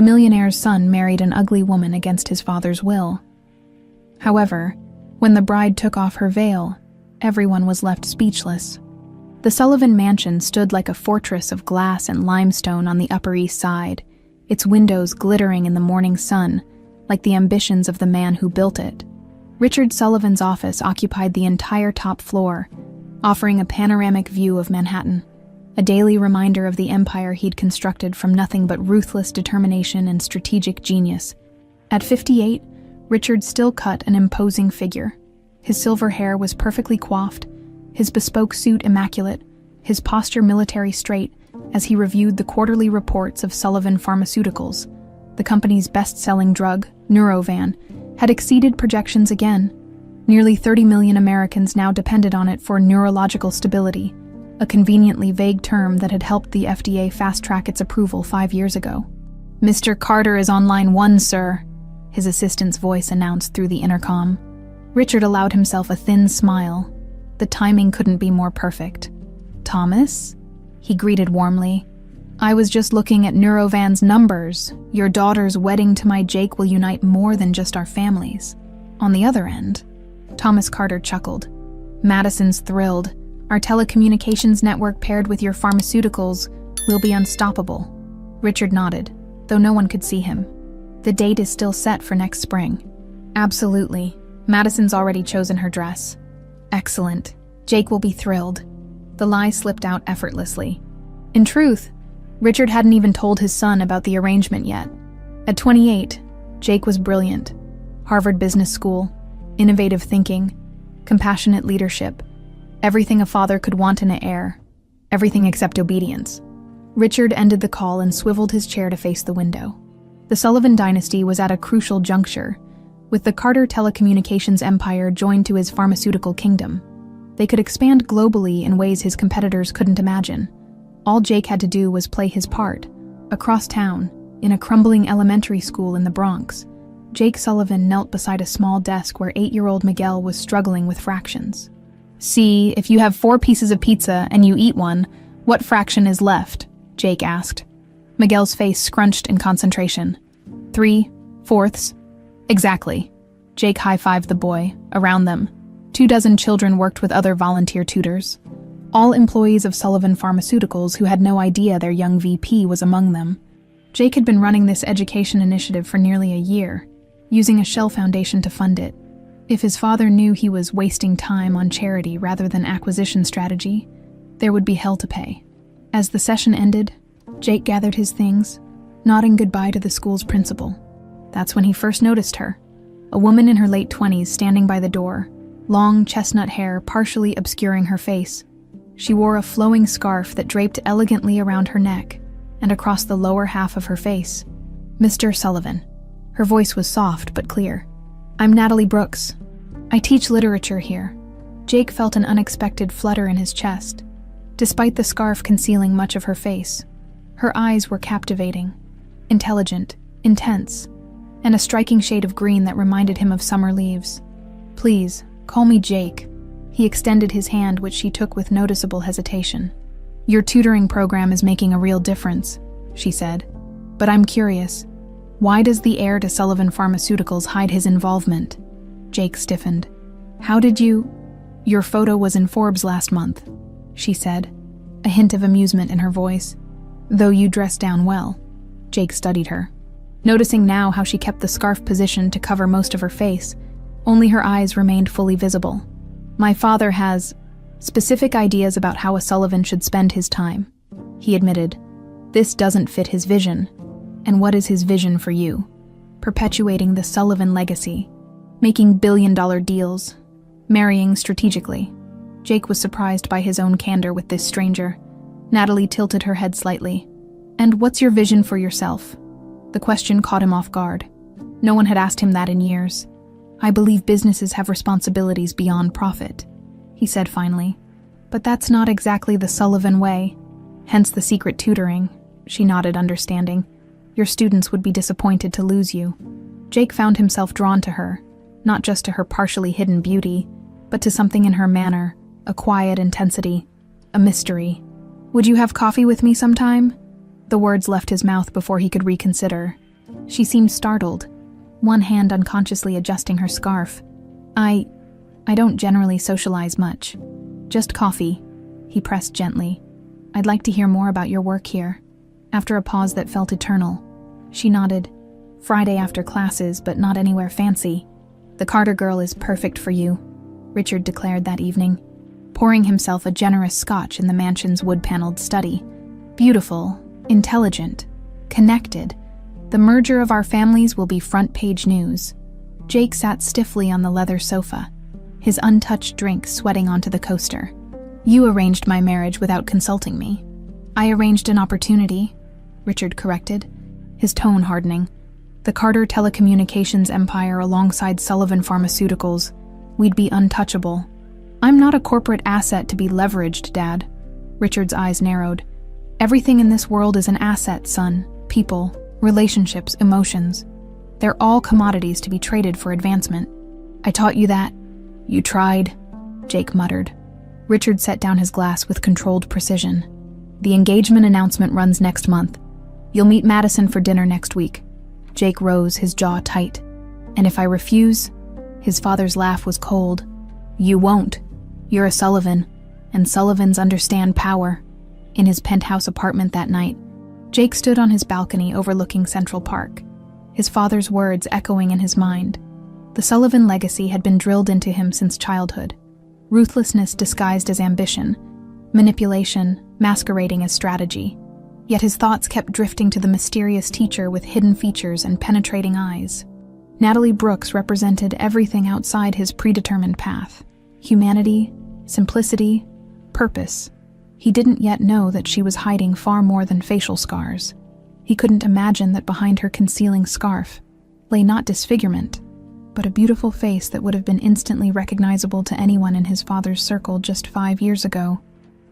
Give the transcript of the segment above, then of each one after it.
The millionaire's son married an ugly woman against his father's will. However, when the bride took off her veil, everyone was left speechless. The Sullivan mansion stood like a fortress of glass and limestone on the Upper East Side, its windows glittering in the morning sun, like the ambitions of the man who built it. Richard Sullivan's office occupied the entire top floor, offering a panoramic view of Manhattan, a daily reminder of the empire he'd constructed from nothing but ruthless determination and strategic genius. At 58, Richard still cut an imposing figure. His silver hair was perfectly coiffed, his bespoke suit immaculate, his posture military straight as he reviewed the quarterly reports of Sullivan Pharmaceuticals. The company's best-selling drug, Neurovan, had exceeded projections again. Nearly 30 million Americans now depended on it for neurological stability, a conveniently vague term that had helped the FDA fast-track its approval 5 years ago. "Mr. Carter is on line 1, sir," his assistant's voice announced through the intercom. Richard allowed himself a thin smile. The timing couldn't be more perfect. "Thomas?" he greeted warmly. "I was just looking at Neurovan's numbers. Your daughter's wedding to my Jake will unite more than just our families." On the other end, Thomas Carter chuckled. "Madison's thrilled. Our telecommunications network paired with your pharmaceuticals will be unstoppable." Richard nodded, though no one could see him. "The date is still set for next spring." "Absolutely. Madison's already chosen her dress." "Excellent. Jake will be thrilled." The lie slipped out effortlessly. In truth, Richard hadn't even told his son about the arrangement yet. At 28, Jake was brilliant. Harvard Business School, innovative thinking, compassionate leadership, everything a father could want in an heir, everything except obedience. Richard ended the call and swiveled his chair to face the window. The Sullivan dynasty was at a crucial juncture, with the Carter telecommunications empire joined to his pharmaceutical kingdom. They could expand globally in ways his competitors couldn't imagine. All Jake had to do was play his part, across town, in a crumbling elementary school in the Bronx. Jake Sullivan knelt beside a small desk where 8-year-old Miguel was struggling with fractions. "See, if you have 4 pieces of pizza and you eat one, what fraction is left?" Jake asked. Miguel's face scrunched in concentration. 3/4. "Exactly." Jake high-fived the boy. Around them, 24 children worked with other volunteer tutors. All employees of Sullivan Pharmaceuticals who had no idea their young VP was among them. Jake had been running this education initiative for nearly a year, using a shell foundation to fund it. If his father knew he was wasting time on charity rather than acquisition strategy, there would be hell to pay. As the session ended, Jake gathered his things, nodding goodbye to the school's principal. That's when he first noticed her, a woman in her late 20s standing by the door, long chestnut hair partially obscuring her face. She wore a flowing scarf that draped elegantly around her neck and across the lower half of her face. "Mr. Sullivan." Her voice was soft but clear. "I'm Natalie Brooks. I teach literature here." Jake felt an unexpected flutter in his chest. Despite the scarf concealing much of her face, her eyes were captivating, intelligent, intense, and a striking shade of green that reminded him of summer leaves. "Please, call me Jake." He extended his hand, which she took with noticeable hesitation. "Your tutoring program is making a real difference," she said. "But I'm curious, why does the heir to Sullivan Pharmaceuticals hide his involvement?" Jake stiffened. "How did you—" "Your photo was in Forbes last month," she said, a hint of amusement in her voice. "Though you dress down well." Jake studied her, noticing now how she kept the scarf positioned to cover most of her face. Only her eyes remained fully visible. "My father has specific ideas about how a Sullivan should spend his time," he admitted. "This doesn't fit his vision." "And what is his vision for you?" "Perpetuating the Sullivan legacy, making billion-dollar deals, marrying strategically." Jake was surprised by his own candor with this stranger. Natalie tilted her head slightly. "And what's your vision for yourself?" The question caught him off guard. No one had asked him that in years. "I believe businesses have responsibilities beyond profit," he said finally. "But that's not exactly the Sullivan way. Hence the secret tutoring." She nodded, understanding. "Your students would be disappointed to lose you." Jake found himself drawn to her, not just to her partially hidden beauty, but to something in her manner, a quiet intensity, a mystery. "Would you have coffee with me sometime?" The words left his mouth before he could reconsider. She seemed startled, one hand unconsciously adjusting her scarf. I don't generally socialize much. Just coffee, he pressed gently. I'd like to hear more about your work here. After a pause that felt eternal, she nodded. Friday after classes, but not anywhere fancy. The Carter girl is perfect for you, Richard declared that evening, pouring himself a generous scotch in the mansion's wood-paneled study. Beautiful, intelligent, connected. The merger of our families will be front-page news. Jake sat stiffly on the leather sofa, his untouched drink sweating onto the coaster. You arranged my marriage without consulting me. I arranged an opportunity, Richard corrected, his tone hardening. The Carter telecommunications empire alongside Sullivan Pharmaceuticals, we'd be untouchable. I'm not a corporate asset to be leveraged, Dad. Richard's eyes narrowed. Everything in this world is an asset, son. People, relationships, emotions. They're all commodities to be traded for advancement. I taught you that. You tried, Jake muttered. Richard set down his glass with controlled precision. The engagement announcement runs next month. You'll meet Madison for dinner next week. Jake rose, his jaw tight. And if I refuse? His father's laugh was cold. You won't. You're a Sullivan, and Sullivans understand power. In his penthouse apartment that night, Jake stood on his balcony overlooking Central Park, his father's words echoing in his mind. The Sullivan legacy had been drilled into him since childhood. Ruthlessness disguised as ambition, manipulation masquerading as strategy. Yet his thoughts kept drifting to the mysterious teacher with hidden features and penetrating eyes. Natalie Brooks represented everything outside his predetermined path. Humanity, simplicity, purpose. He didn't yet know that she was hiding far more than facial scars. He couldn't imagine that behind her concealing scarf lay not disfigurement, but a beautiful face that would have been instantly recognizable to anyone in his father's circle just 5 years ago.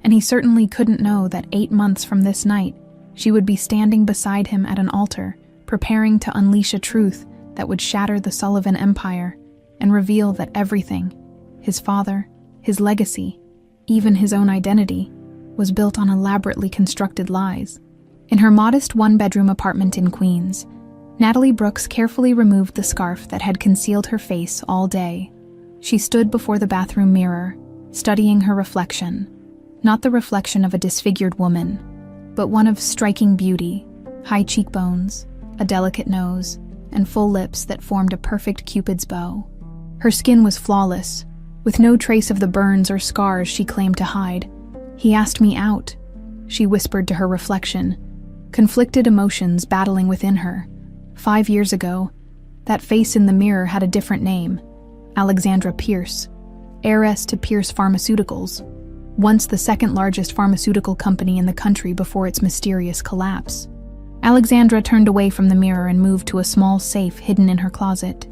And he certainly couldn't know that 8 months from this night, she would be standing beside him at an altar, preparing to unleash a truth that would shatter the Sullivan empire and reveal that everything, his father, his legacy, even his own identity, was built on elaborately constructed lies. In her modest one-bedroom apartment in Queens, Natalie Brooks carefully removed the scarf that had concealed her face all day. She stood before the bathroom mirror, studying her reflection. Not the reflection of a disfigured woman, but one of striking beauty, high cheekbones, a delicate nose, and full lips that formed a perfect Cupid's bow. Her skin was flawless, with no trace of the burns or scars she claimed to hide. He asked me out, she whispered to her reflection, conflicted emotions battling within her. 5 years ago, that face in the mirror had a different name, Alexandra Pierce, heiress to Pierce Pharmaceuticals, once the second largest pharmaceutical company in the country before its mysterious collapse. Alexandra turned away from the mirror and moved to a small safe hidden in her closet.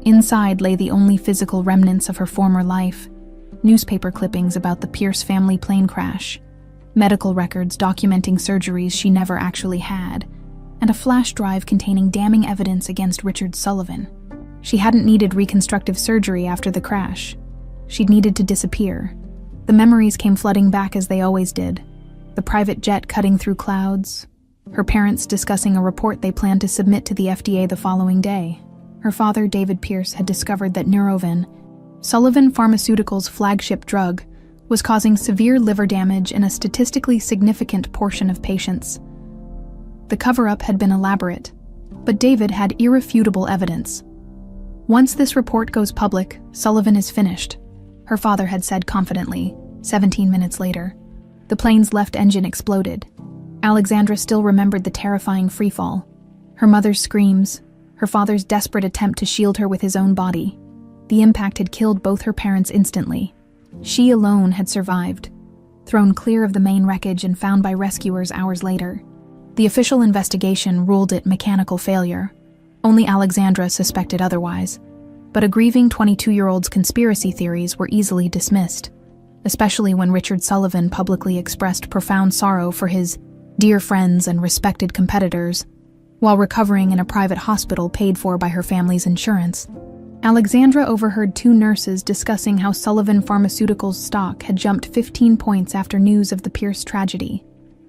Inside lay the only physical remnants of her former life, newspaper clippings about the Pierce family plane crash, medical records documenting surgeries she never actually had, and a flash drive containing damning evidence against Richard Sullivan. She hadn't needed reconstructive surgery after the crash. She'd needed to disappear. The memories came flooding back as they always did. The private jet cutting through clouds, her parents discussing a report they planned to submit to the FDA the following day. Her father, David Pierce, had discovered that Neurovin, Sullivan Pharmaceuticals' flagship drug, was causing severe liver damage in a statistically significant portion of patients. The cover-up had been elaborate, but David had irrefutable evidence. Once this report goes public, Sullivan is finished, her father had said confidently, 17 minutes later. The plane's left engine exploded. Alexandra still remembered the terrifying freefall, her mother's screams, her father's desperate attempt to shield her with his own body. The impact had killed both her parents instantly. She alone had survived, thrown clear of the main wreckage and found by rescuers hours later. The official investigation ruled it mechanical failure. Only Alexandra suspected otherwise. But a grieving 22-year-old's conspiracy theories were easily dismissed, especially when Richard Sullivan publicly expressed profound sorrow for his dear friends and respected competitors, while recovering in a private hospital paid for by her family's insurance. Alexandra overheard 2 nurses discussing how Sullivan Pharmaceuticals' stock had jumped 15 points after news of the Pierce tragedy.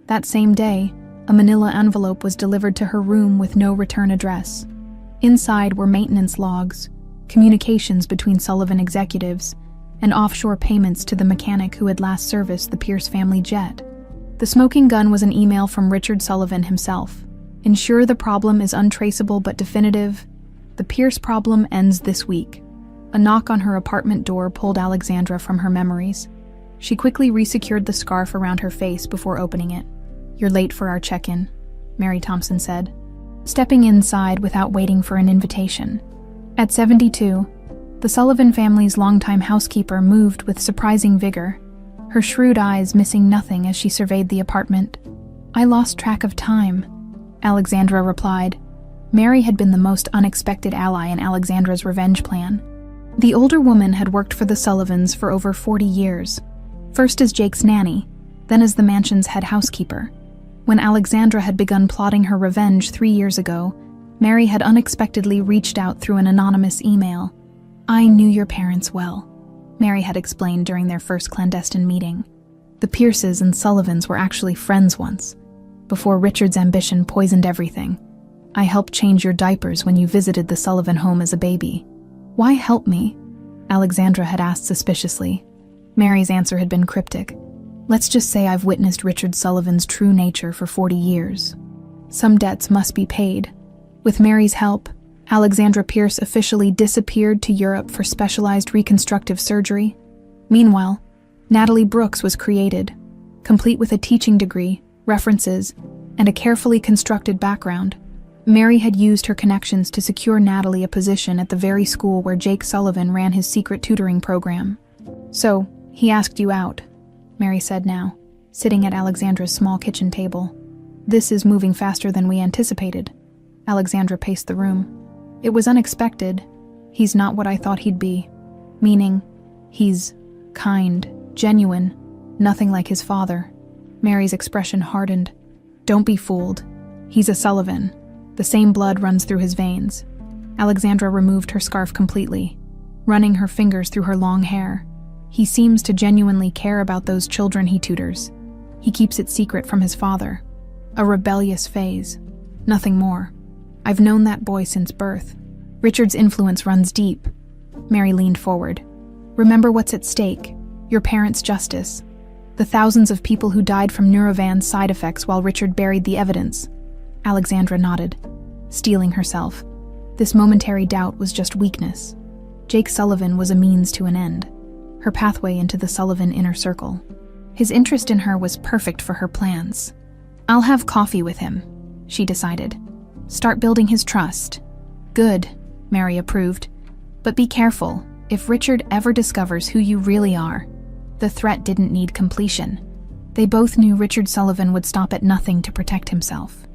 That same day, A manila envelope was delivered to her room with no return address. Inside were maintenance logs, communications between Sullivan executives, and offshore payments to the mechanic who had last serviced the Pierce family jet. The smoking gun was an email from Richard Sullivan himself. Ensure the problem is untraceable but definitive. The Pierce problem ends this week. A knock on her apartment door pulled Alexandra from her memories. She quickly resecured the scarf around her face before opening it. "You're late for our check-in," Mary Thompson said, stepping inside without waiting for an invitation. At 72, the Sullivan family's longtime housekeeper moved with surprising vigor, her shrewd eyes missing nothing as she surveyed the apartment. "I lost track of time," Alexandra replied. Mary had been the most unexpected ally in Alexandra's revenge plan. The older woman had worked for the Sullivans for over 40 years, first as Jake's nanny, then as the mansion's head housekeeper. When Alexandra had begun plotting her revenge 3 years ago, Mary had unexpectedly reached out through an anonymous email. "I knew your parents well," Mary had explained during their first clandestine meeting. "The Pierces and Sullivans were actually friends once, before Richard's ambition poisoned everything. I helped change your diapers when you visited the Sullivan home as a baby." "Why help me?" Alexandra had asked suspiciously. Mary's answer had been cryptic. "Let's just say I've witnessed Richard Sullivan's true nature for 40 years. Some debts must be paid." With Mary's help, Alexandra Pierce officially disappeared to Europe for specialized reconstructive surgery. Meanwhile, Natalie Brooks was created, complete with a teaching degree, references, and a carefully constructed background. Mary had used her connections to secure Natalie a position at the very school where Jake Sullivan ran his secret tutoring program. "So, he asked you out," Mary said now, sitting at Alexandra's small kitchen table. "This is moving faster than we anticipated." Alexandra paced the room. "It was unexpected. He's not what I thought he'd be. Meaning, he's kind, genuine, nothing like his father." Mary's expression hardened. "Don't be fooled. He's a Sullivan. The same blood runs through his veins." Alexandra removed her scarf completely, running her fingers through her long hair. "He seems to genuinely care about those children he tutors. He keeps it secret from his father. A rebellious phase. Nothing more. I've known that boy since birth. Richard's influence runs deep." Mary leaned forward. "Remember what's at stake. Your parents' justice. The thousands of people who died from Neurovans side effects while Richard buried the evidence." Alexandra nodded, steeling herself. This momentary doubt was just weakness. Jake Sullivan was a means to an end, her pathway into the Sullivan inner circle. His interest in her was perfect for her plans. "I'll have coffee with him," she decided. "Start building his trust." "Good," Mary approved. "But be careful. If Richard ever discovers who you really are." The threat didn't need completion. They both knew Richard Sullivan would stop at nothing to protect himself.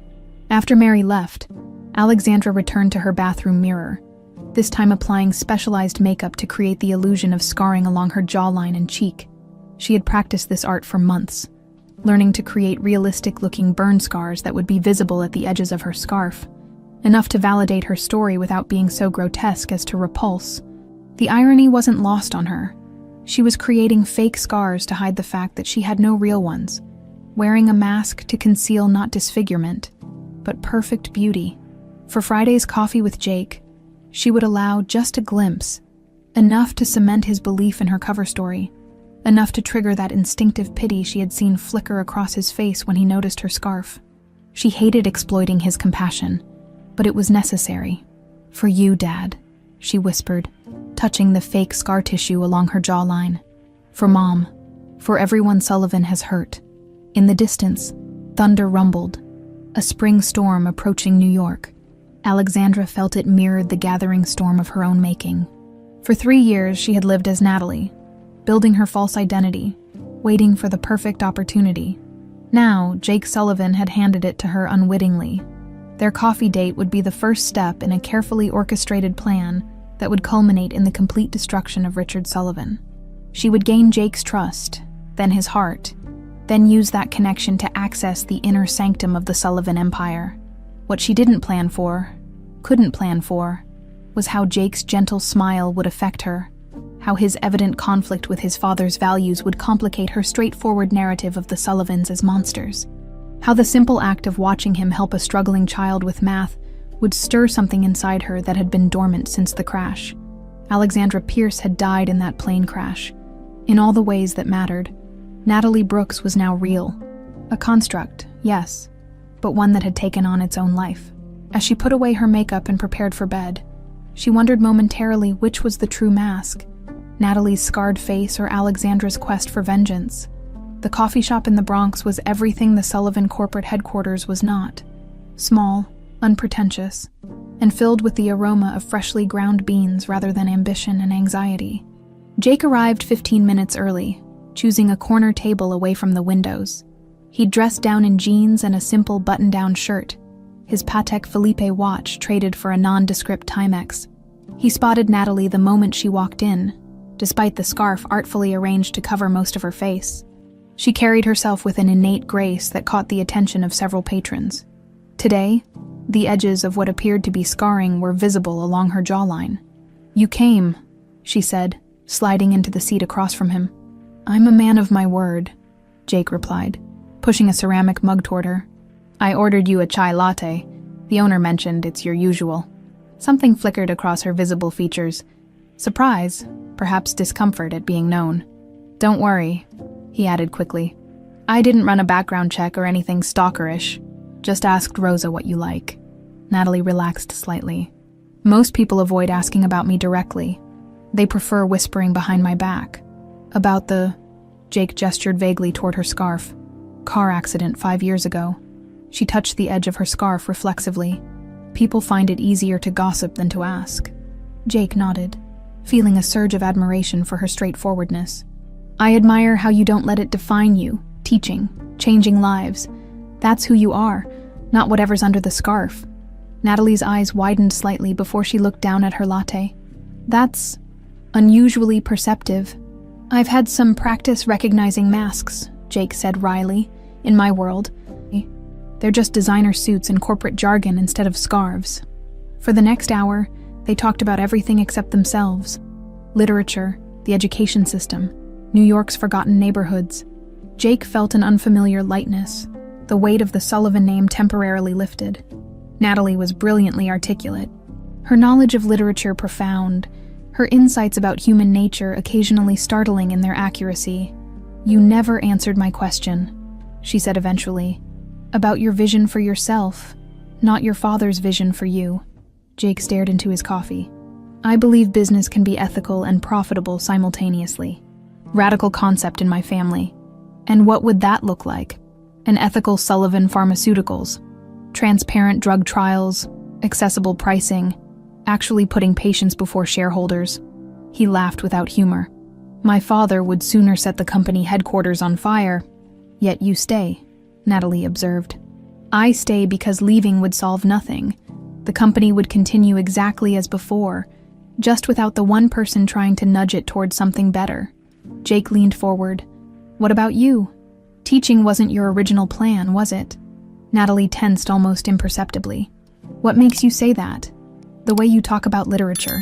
After Mary left, Alexandra returned to her bathroom mirror, this time applying specialized makeup to create the illusion of scarring along her jawline and cheek. She had practiced this art for months, learning to create realistic-looking burn scars that would be visible at the edges of her scarf, enough to validate her story without being so grotesque as to repulse. The irony wasn't lost on her. She was creating fake scars to hide the fact that she had no real ones, wearing a mask to conceal not disfigurement, but perfect beauty. For Friday's coffee with Jake, she would allow just a glimpse, enough to cement his belief in her cover story, enough to trigger that instinctive pity she had seen flicker across his face when he noticed her scarf. She hated exploiting his compassion, but it was necessary. "For you, Dad," she whispered, touching the fake scar tissue along her jawline. "For Mom. For everyone Sullivan has hurt." In the distance, thunder rumbled, a spring storm approaching New York. Alexandra felt it mirrored the gathering storm of her own making. For 3 years, she had lived as Natalie, building her false identity, waiting for the perfect opportunity. Now, Jake Sullivan had handed it to her unwittingly. Their coffee date would be the first step in a carefully orchestrated plan that would culminate in the complete destruction of Richard Sullivan. She would gain Jake's trust, then his heart, then use that connection to access the inner sanctum of the Sullivan empire. What she didn't plan for, couldn't plan for, was how Jake's gentle smile would affect her, how his evident conflict with his father's values would complicate her straightforward narrative of the Sullivans as monsters, How the simple act of watching him help a struggling child with math would stir something inside her that had been dormant since the crash. Alexandra Pierce had died in that plane crash. In all the ways that mattered, Natalie Brooks was now real. A construct, yes, but one that had taken on its own life. As she put away her makeup and prepared for bed, she wondered momentarily which was the true mask, Natalie's scarred face or Alexandra's quest for vengeance. The coffee shop in the Bronx was everything the Sullivan corporate headquarters was not. Small, unpretentious, and filled with the aroma of freshly ground beans rather than ambition and anxiety. Jake arrived 15 minutes early, choosing a corner table away from the windows. He'd dressed down in jeans and a simple button-down shirt, his Patek Philippe watch traded for a nondescript Timex. He spotted Natalie the moment she walked in, despite the scarf artfully arranged to cover most of her face. She carried herself with an innate grace that caught the attention of several patrons. Today, the edges of what appeared to be scarring were visible along her jawline. "You came," she said, sliding into the seat across from him. "I'm a man of my word," Jake replied, pushing a ceramic mug toward her. "I ordered you a chai latte. The owner mentioned it's your usual." Something flickered across her visible features. Surprise, perhaps discomfort at being known. "Don't worry," he added quickly. "I didn't run a background check or anything stalkerish. Just asked Rosa what you like." Natalie relaxed slightly. "Most people avoid asking about me directly. They prefer whispering behind my back. About the..." Jake gestured vaguely toward her scarf. "Car accident 5 years ago." She touched the edge of her scarf reflexively. "People find it easier to gossip than to ask." Jake nodded, feeling a surge of admiration for her straightforwardness. "I admire how you don't let it define you, teaching, changing lives. That's who you are, not whatever's under the scarf." Natalie's eyes widened slightly before she looked down at her latte. "That's unusually perceptive. I've had some practice recognizing masks," Jake said wryly. "In my world, they're just designer suits and corporate jargon instead of scarves." For the next hour, they talked about everything except themselves. Literature, the education system, New York's forgotten neighborhoods. Jake felt an unfamiliar lightness. The weight of the Sullivan name temporarily lifted. Natalie was brilliantly articulate. Her knowledge of literature profound, her insights about human nature occasionally startling in their accuracy. "You never answered my question," she said eventually. "About your vision for yourself, not your father's vision for you." Jake stared into his coffee. "I believe business can be ethical and profitable simultaneously. Radical concept in my family. And what would that look like? An ethical Sullivan Pharmaceuticals. Transparent drug trials, accessible pricing, actually putting patients before shareholders." He laughed without humor. "My father would sooner set the company headquarters on fire. Yet you stay," Natalie observed. "I stay because leaving would solve nothing. The company would continue exactly as before, just without the one person trying to nudge it towards something better." Jake leaned forward. "What about you? Teaching wasn't your original plan, was it?" Natalie tensed almost imperceptibly. "What makes you say that?" "The way you talk about literature.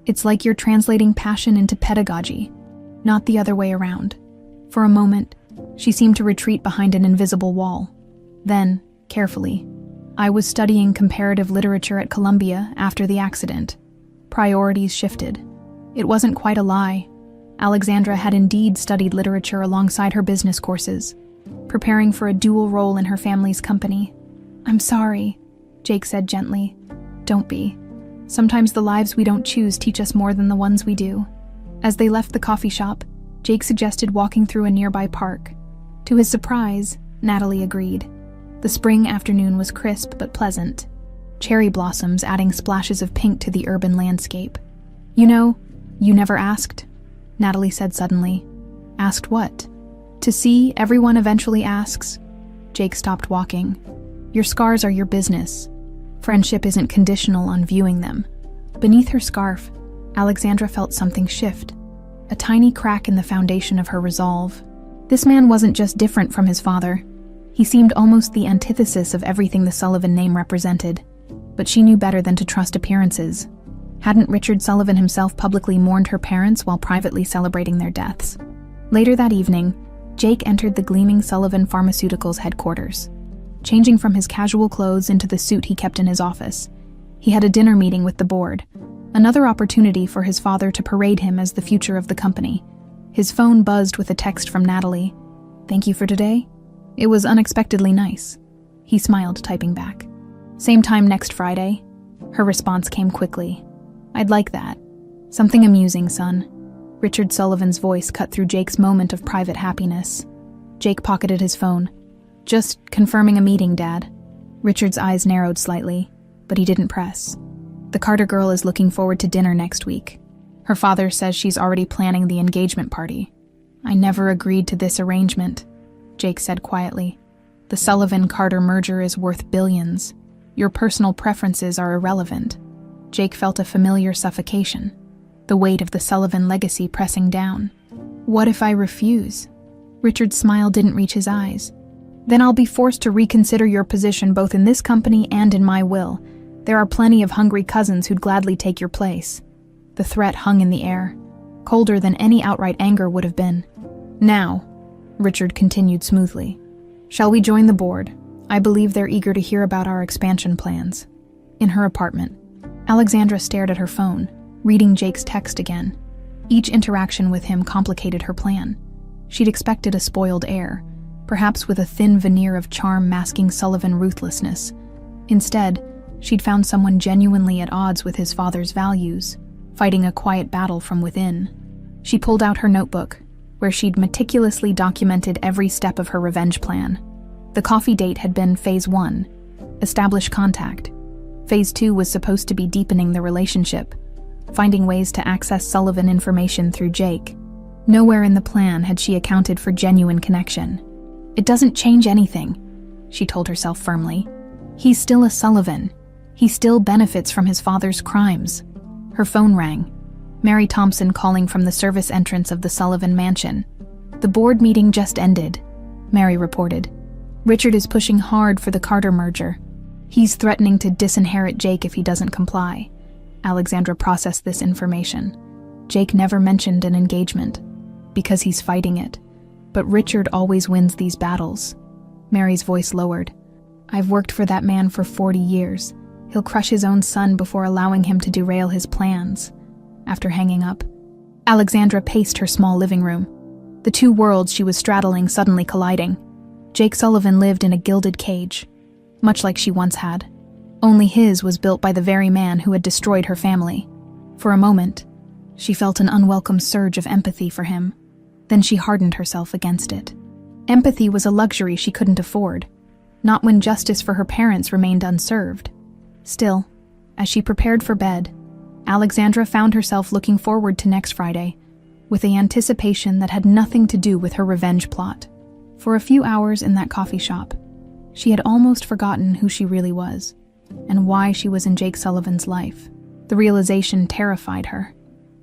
It's like you're translating passion into pedagogy, not the other way around." For a moment, she seemed to retreat behind an invisible wall. Then, carefully, "I was studying comparative literature at Columbia after the accident." Priorities shifted. It wasn't quite a lie. Alexandra had indeed studied literature alongside her business courses, preparing for a dual role in her family's company. "I'm sorry," Jake said gently. "Don't be. Sometimes the lives we don't choose teach us more than the ones we do." As they left the coffee shop, Jake suggested walking through a nearby park. To his surprise, Natalie agreed. The spring afternoon was crisp but pleasant, cherry blossoms adding splashes of pink to the urban landscape. "You know, you never asked," Natalie said suddenly. "Asked what?" "To see, everyone eventually asks." Jake stopped walking. "Your scars are your business. Friendship isn't conditional on viewing them." Beneath her scarf, Alexandra felt something shift, a tiny crack in the foundation of her resolve. This man wasn't just different from his father. He seemed almost the antithesis of everything the Sullivan name represented. But she knew better than to trust appearances. Hadn't Richard Sullivan himself publicly mourned her parents while privately celebrating their deaths? Later that evening, Jake entered the gleaming Sullivan Pharmaceuticals headquarters. changing from his casual clothes into the suit he kept in his office. He had a dinner meeting with the board, another opportunity for his father to parade him as the future of the company. His phone buzzed with a text from Natalie. "Thank you for today? It was unexpectedly nice." He smiled, typing back. "Same time next Friday?" Her response came quickly. "I'd like that. Something amusing, son." Richard Sullivan's voice cut through Jake's moment of private happiness. Jake pocketed his phone. "Just confirming a meeting, Dad." Richard's eyes narrowed slightly, but he didn't press. "The Carter girl is looking forward to dinner next week. Her father says she's already planning the engagement party." "I never agreed to this arrangement," Jake said quietly. "The Sullivan-Carter merger is worth billions. Your personal preferences are irrelevant." Jake felt a familiar suffocation, the weight of the Sullivan legacy pressing down. "What if I refuse?" Richard's smile didn't reach his eyes. "Then I'll be forced to reconsider your position both in this company and in my will. There are plenty of hungry cousins who'd gladly take your place." The threat hung in the air, colder than any outright anger would have been. "Now," Richard continued smoothly, "shall we join the board? I believe they're eager to hear about our expansion plans." In her apartment, Alexandra stared at her phone, reading Jake's text again. Each interaction with him complicated her plan. She'd expected a spoiled heir, perhaps with a thin veneer of charm masking Sullivan ruthlessness. Instead, she'd found someone genuinely at odds with his father's values, fighting a quiet battle from within. She pulled out her notebook, where she'd meticulously documented every step of her revenge plan. The coffee date had been Phase 1, establish contact. Phase 2 was supposed to be deepening the relationship, finding ways to access Sullivan information through Jake. Nowhere in the plan had she accounted for genuine connection. "It doesn't change anything," she told herself firmly. "He's still a Sullivan. He still benefits from his father's crimes." Her phone rang. Mary Thompson calling from the service entrance of the Sullivan mansion. "The board meeting just ended," Mary reported. "Richard is pushing hard for the Carter merger. He's threatening to disinherit Jake if he doesn't comply." Alexandra processed this information. Jake never mentioned an engagement, because he's fighting it. But Richard always wins these battles. Mary's voice lowered. "I've worked for that man for 40 years. He'll crush his own son before allowing him to derail his plans." After hanging up, Alexandra paced her small living room. The two worlds she was straddling suddenly colliding. Jake Sullivan lived in a gilded cage, much like she once had. Only his was built by the very man who had destroyed her family. For a moment, she felt an unwelcome surge of empathy for him. Then she hardened herself against it. Empathy was a luxury she couldn't afford, not when justice for her parents remained unserved. Still, as she prepared for bed, Alexandra found herself looking forward to next Friday, with the anticipation that had nothing to do with her revenge plot. For a few hours in that coffee shop, she had almost forgotten who she really was, and why she was in Jake Sullivan's life. The realization terrified her.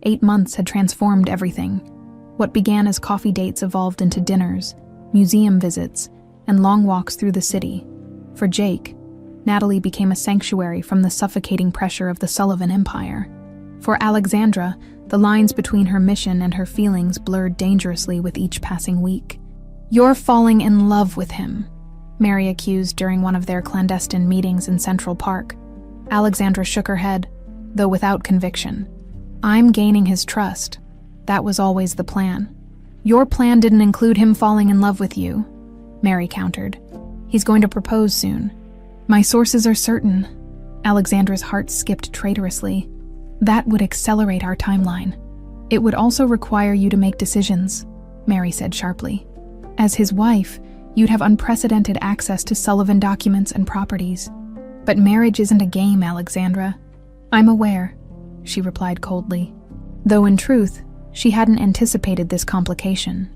8 months had transformed everything. What began as coffee dates evolved into dinners, museum visits, and long walks through the city. For Jake, Natalie became a sanctuary from the suffocating pressure of the Sullivan empire. For Alexandra, the lines between her mission and her feelings blurred dangerously with each passing week. "You're falling in love with him," Mary accused during one of their clandestine meetings in Central Park. Alexandra shook her head, though without conviction. "I'm gaining his trust. That was always the plan." "Your plan didn't include him falling in love with you," Mary countered. "He's going to propose soon." "My sources are certain." Alexandra's heart skipped traitorously. "That would accelerate our timeline." "It would also require you to make decisions," Mary said sharply. "As his wife, you'd have unprecedented access to Sullivan documents and properties." "But marriage isn't a game, Alexandra." "I'm aware," she replied coldly. Though in truth, she hadn't anticipated this complication.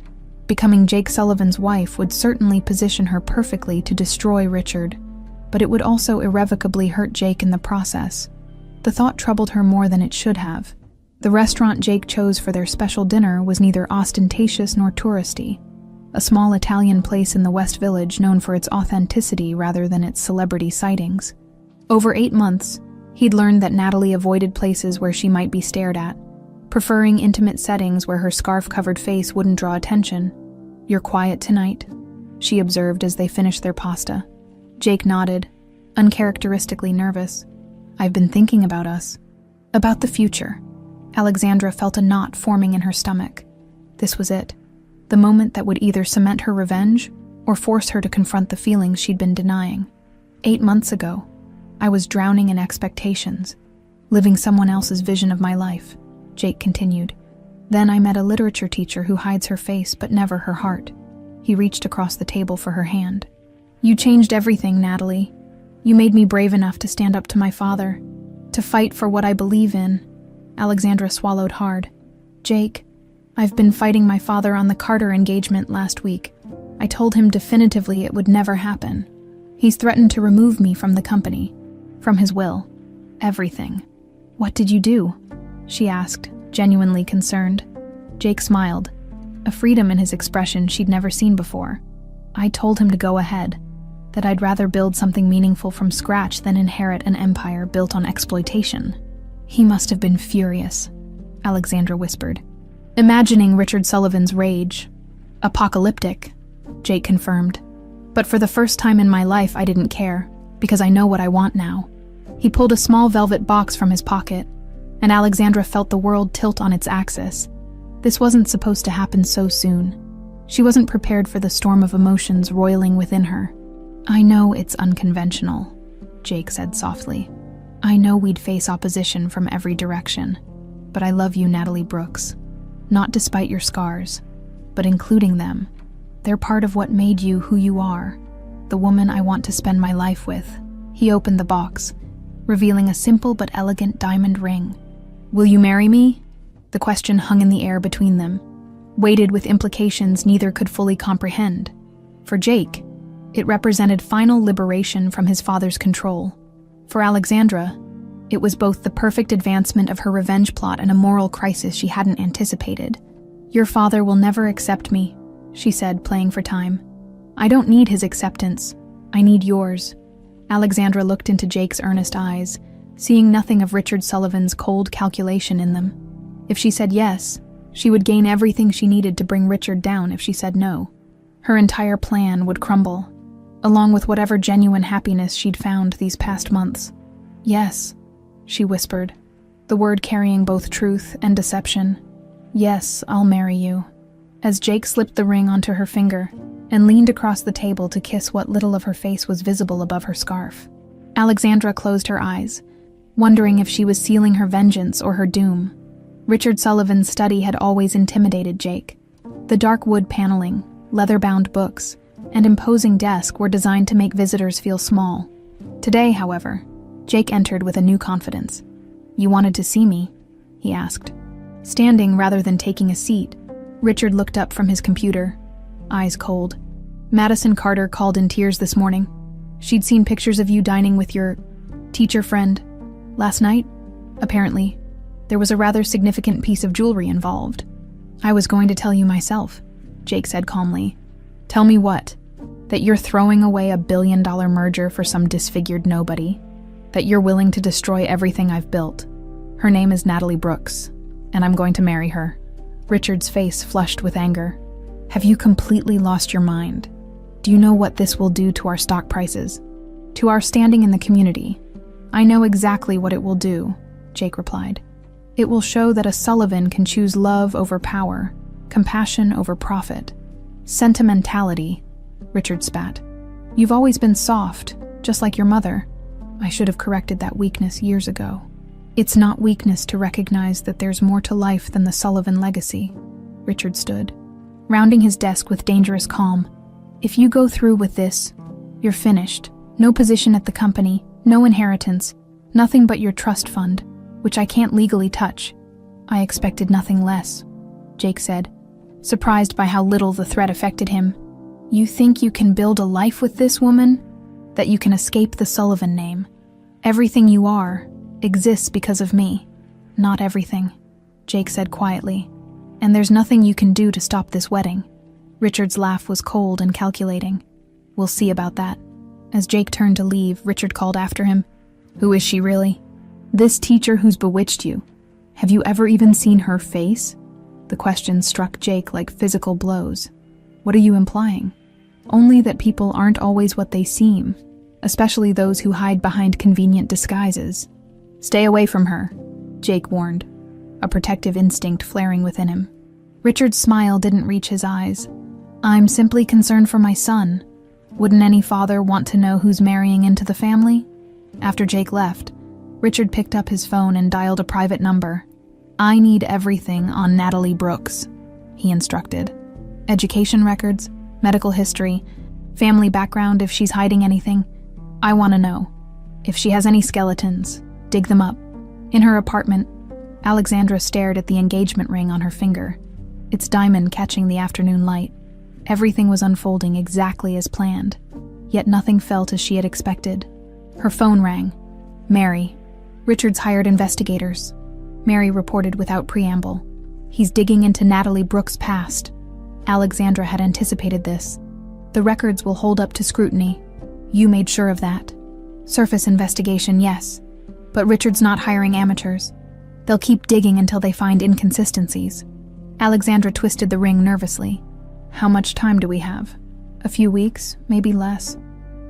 Becoming Jake Sullivan's wife would certainly position her perfectly to destroy Richard, but it would also irrevocably hurt Jake in the process. The thought troubled her more than it should have. The restaurant Jake chose for their special dinner was neither ostentatious nor touristy. A small Italian place in the West Village known for its authenticity rather than its celebrity sightings. Over 8 months, he'd learned that Natalie avoided places where she might be stared at, preferring intimate settings where her scarf-covered face wouldn't draw attention. "You're quiet tonight," she observed as they finished their pasta. Jake nodded, uncharacteristically nervous. "I've been thinking about us. About the future." Alexandra felt a knot forming in her stomach. This was it. The moment that would either cement her revenge or force her to confront the feelings she'd been denying. 8 months ago, I was drowning in expectations, living someone else's vision of my life, Jake continued. Then I met a literature teacher who hides her face but never her heart. He reached across the table for her hand. "You changed everything, Natalie. You made me brave enough to stand up to my father, to fight for what I believe in." Alexandra swallowed hard. "Jake, I've been fighting my father on the Carter engagement last week. I told him definitively it would never happen. He's threatened to remove me from the company, from his will, everything." "What did you do?" she asked, genuinely concerned. Jake smiled, a freedom in his expression she'd never seen before. "I told him to go ahead, that I'd rather build something meaningful from scratch than inherit an empire built on exploitation." "He must have been furious," Alexandra whispered, imagining Richard Sullivan's rage. "Apocalyptic," Jake confirmed. "But for the first time in my life I didn't care, because I know what I want now." He pulled a small velvet box from his pocket, and Alexandra felt the world tilt on its axis. This wasn't supposed to happen so soon. She wasn't prepared for the storm of emotions roiling within her. "I know it's unconventional," Jake said softly. "I know we'd face opposition from every direction, but I love you, Natalie Brooks. Not despite your scars, but including them. They're part of what made you who you are, the woman I want to spend my life with." He opened the box, revealing a simple but elegant diamond ring. "Will you marry me?" The question hung in the air between them, weighted with implications neither could fully comprehend. For Jake, it represented final liberation from his father's control. For Alexandra, it was both the perfect advancement of her revenge plot and a moral crisis she hadn't anticipated. "Your father will never accept me," she said, playing for time. "I don't need his acceptance. I need yours." Alexandra looked into Jake's earnest eyes, seeing nothing of Richard Sullivan's cold calculation in them. If she said yes, she would gain everything she needed to bring Richard down. If she said no, her entire plan would crumble, along with whatever genuine happiness she'd found these past months. "Yes," she whispered, the word carrying both truth and deception. "Yes, I'll marry you." As Jake slipped the ring onto her finger and leaned across the table to kiss what little of her face was visible above her scarf, Alexandra closed her eyes, wondering if she was sealing her vengeance or her doom. Richard Sullivan's study had always intimidated Jake. The dark wood paneling, leather-bound books, and imposing desk were designed to make visitors feel small. Today, however, Jake entered with a new confidence. "You wanted to see me?" he asked. Standing rather than taking a seat, Richard looked up from his computer, eyes cold. "Madison Carter called in tears this morning. She'd seen pictures of you dining with your teacher friend last night. Apparently, there was a rather significant piece of jewelry involved." "I was going to tell you myself," Jake said calmly. "Tell me what? That you're throwing away $1 billion merger for some disfigured nobody? That you're willing to destroy everything I've built? Her name is Natalie Brooks, and I'm going to marry her." Richard's face flushed with anger. "Have you completely lost your mind? Do you know what this will do to our stock prices? To our standing in the community?" "I know exactly what it will do," Jake replied. "It will show that a Sullivan can choose love over power, compassion over profit. Sentimentality," Richard spat. "You've always been soft, just like your mother. I should have corrected that weakness years ago. It's not weakness to recognize that there's more to life than the Sullivan legacy." Richard stood, rounding his desk with dangerous calm. "If you go through with this, you're finished. No position at the company, no inheritance, nothing but your trust fund, which I can't legally touch." "I expected nothing less," Jake said, surprised by how little the threat affected him. "You think you can build a life with this woman? That you can escape the Sullivan name? Everything you are exists because of me." "Not everything," Jake said quietly. "And there's nothing you can do to stop this wedding." Richard's laugh was cold and calculating. "We'll see about that." As Jake turned to leave, Richard called after him. "Who is she really?" "This teacher who's bewitched you. Have you ever even seen her face?" The question struck Jake like physical blows. "What are you implying?" "Only that people aren't always what they seem. especially those who hide behind convenient disguises. "Stay away from her," Jake warned, a protective instinct flaring within him. Richard's smile didn't reach his eyes. "I'm simply concerned for my son. Wouldn't any father want to know who's marrying into the family?" After Jake left, Richard picked up his phone and dialed a private number. "I need everything on Natalie Brooks," he instructed. "Education records, medical history, family background if she's hiding anything. I want to know. If she has any skeletons, dig them up." In her apartment, Alexandra stared at the engagement ring on her finger, its diamond catching the afternoon light. Everything was unfolding exactly as planned, yet nothing felt as she had expected. Her phone rang. "Mary. Richard's hired investigators," Mary reported without preamble. "He's digging into Natalie Brooks' past." Alexandra had anticipated this. "The records will hold up to scrutiny. You made sure of that." "Surface investigation, yes. But Richard's not hiring amateurs. They'll keep digging until they find inconsistencies." Alexandra twisted the ring nervously. "How much time do we have?" "A few weeks, maybe less."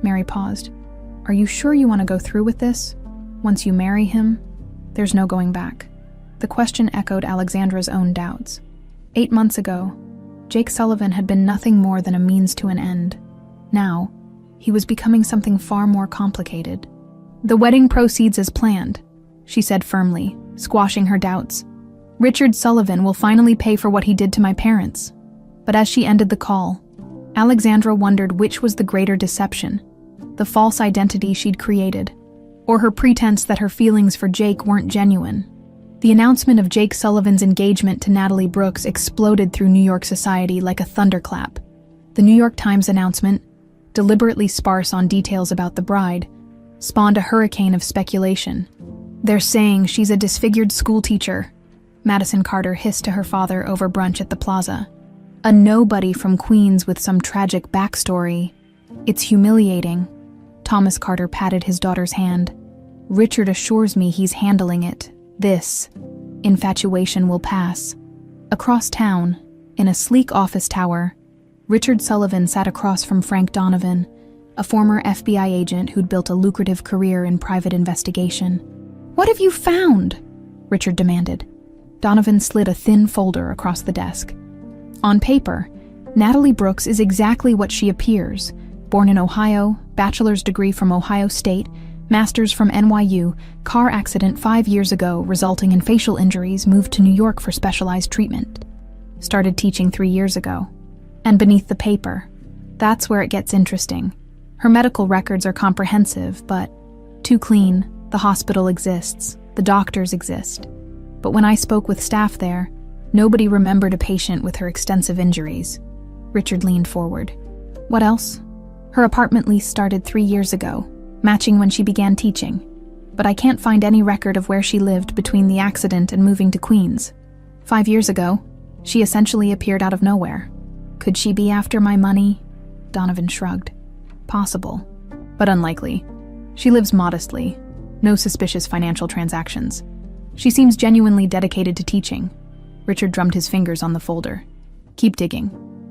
Mary paused. "Are you sure you want to go through with this? Once you marry him, there's no going back." The question echoed Alexandra's own doubts. 8 months ago, Jake Sullivan had been nothing more than a means to an end. Now, he was becoming something far more complicated. "The wedding proceeds as planned," she said firmly, squashing her doubts. "Richard Sullivan will finally pay for what he did to my parents." But as she ended the call, Alexandra wondered which was the greater deception, the false identity she'd created, or her pretense that her feelings for Jake weren't genuine. The announcement of Jake Sullivan's engagement to Natalie Brooks exploded through New York society like a thunderclap. The New York Times announcement, deliberately sparse on details about the bride, spawned a hurricane of speculation. "They're saying she's a disfigured schoolteacher," Madison Carter hissed to her father over brunch at the plaza. "A nobody from Queens with some tragic backstory. It's humiliating." Thomas Carter patted his daughter's hand. "Richard assures me he's handling it. This infatuation will pass." Across town, in a sleek office tower, Richard Sullivan sat across from Frank Donovan, a former FBI agent who'd built a lucrative career in private investigation. "What have you found?" Richard demanded. Donovan slid a thin folder across the desk. On paper, Natalie Brooks is exactly what she appears. Born in Ohio, bachelor's degree from Ohio State, master's from NYU, car accident 5 years ago resulting in facial injuries, moved to New York for specialized treatment. Started teaching 3 years ago. And beneath the paper, that's where it gets interesting. Her medical records are comprehensive, but too clean. The hospital exists, the doctors exist. But when I spoke with staff there, nobody remembered a patient with her extensive injuries. Richard leaned forward. "What else?" "Her apartment lease started 3 years ago, matching when she began teaching. But I can't find any record of where she lived between the accident and moving to Queens. 5 years ago, she essentially appeared out of nowhere. Could she be after my money?" Donovan shrugged. "Possible, but unlikely. She lives modestly. No suspicious financial transactions. She seems genuinely dedicated to teaching." Richard drummed his fingers on the folder. "Keep digging.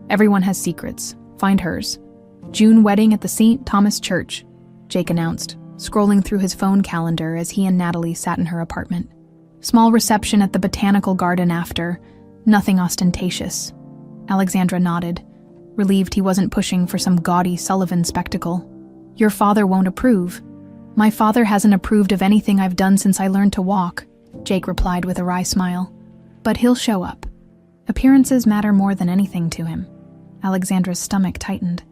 Everyone has secrets. Find hers." "June wedding at the St. Thomas Church," Jake announced, scrolling through his phone calendar as he and Natalie sat in her apartment. "Small reception at the Botanical Garden after. Nothing ostentatious." Alexandra nodded, relieved he wasn't pushing for some gaudy Sullivan spectacle. "Your father won't approve." "My father hasn't approved of anything I've done since I learned to walk," Jake replied with a wry smile. "But he'll show up. Appearances matter more than anything to him." Alexandra's stomach tightened.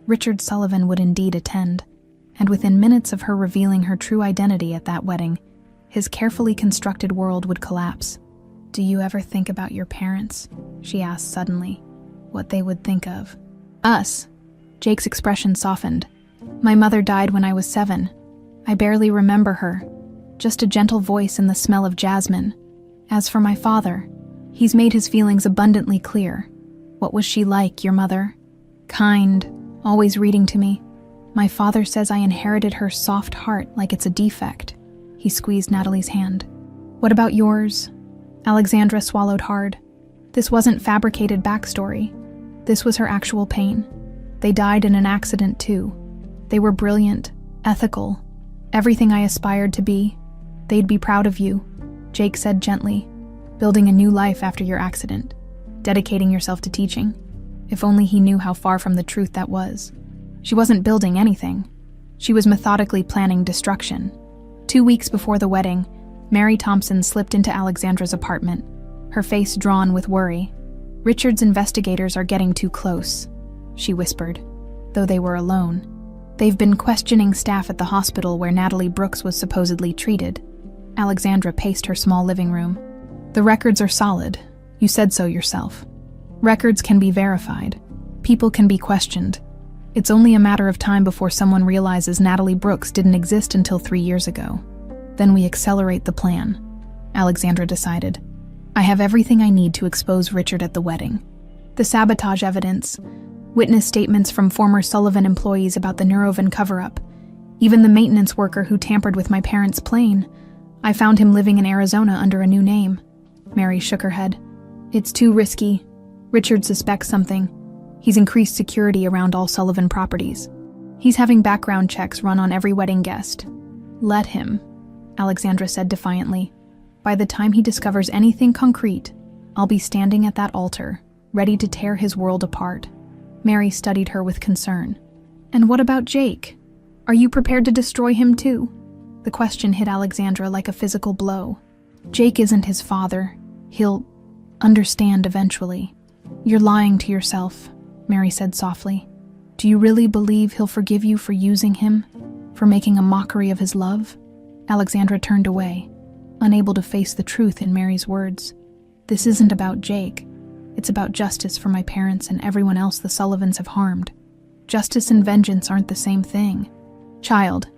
Richard Sullivan would indeed attend, and within minutes of her revealing her true identity at that wedding, his carefully constructed world would collapse. "Do you ever think about your parents?" she asked suddenly. "What they would think of us?" Jake's expression softened. "My mother died when I was 7. I barely remember her. Just a gentle voice and the smell of jasmine. As for my father, he's made his feelings abundantly clear. What was she like, your mother? Kind, always reading to me. My father says I inherited her soft heart like it's a defect." He squeezed Natalie's hand. "What about yours?" Alexandra swallowed hard. This wasn't fabricated backstory. This was her actual pain. They died in an accident too. They were brilliant, ethical, everything I aspired to be. They'd be proud of you, Jake said gently, building a new life after your accident, dedicating yourself to teaching. If only he knew how far from the truth that was. She wasn't building anything. She was methodically planning destruction. 2 weeks before the wedding, Mary Thompson slipped into Alexandra's apartment, her face drawn with worry. "Richard's investigators are getting too close," she whispered, though they were alone. "They've been questioning staff at the hospital where Natalie Brooks was supposedly treated." Alexandra paced her small living room. "The records are solid. You said so yourself. Records can be verified. People can be questioned. It's only a matter of time before someone realizes Natalie Brooks didn't exist until 3 years ago. Then we accelerate the plan," Alexandra decided. "I have everything I need to expose Richard at the wedding. The sabotage evidence, witness statements from former Sullivan employees about the Neurovan cover-up, even the maintenance worker who tampered with my parents' plane. I found him living in Arizona under a new name." Mary shook her head. "It's too risky. Richard suspects something. He's increased security around all Sullivan properties. He's having background checks run on every wedding guest." "Let him," Alexandra said defiantly. "By the time he discovers anything concrete, I'll be standing at that altar, ready to tear his world apart." Mary studied her with concern. "And what about Jake? Are you prepared to destroy him too?" The question hit Alexandra like a physical blow. "Jake isn't his father. He'll understand eventually." "You're lying to yourself," Mary said softly. "Do you really believe he'll forgive you for using him? For making a mockery of his love?" Alexandra turned away, unable to face the truth in Mary's words. "This isn't about Jake. It's about justice for my parents and everyone else the Sullivans have harmed. Justice and vengeance aren't the same thing." "Child,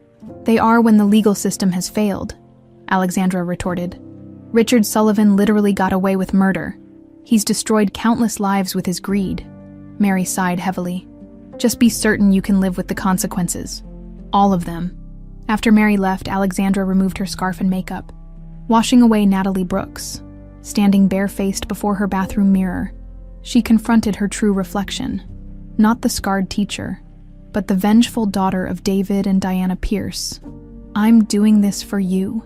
they are when the legal system has failed," Alexandra retorted. "Richard Sullivan literally got away with murder. He's destroyed countless lives with his greed." Mary sighed heavily. "Just be certain you can live with the consequences. All of them." After Mary left, Alexandra removed her scarf and makeup, washing away Natalie Brooks. Standing barefaced before her bathroom mirror, she confronted her true reflection. Not the scarred teacher, but the vengeful daughter of David and Diana Pierce. "I'm doing this for you,"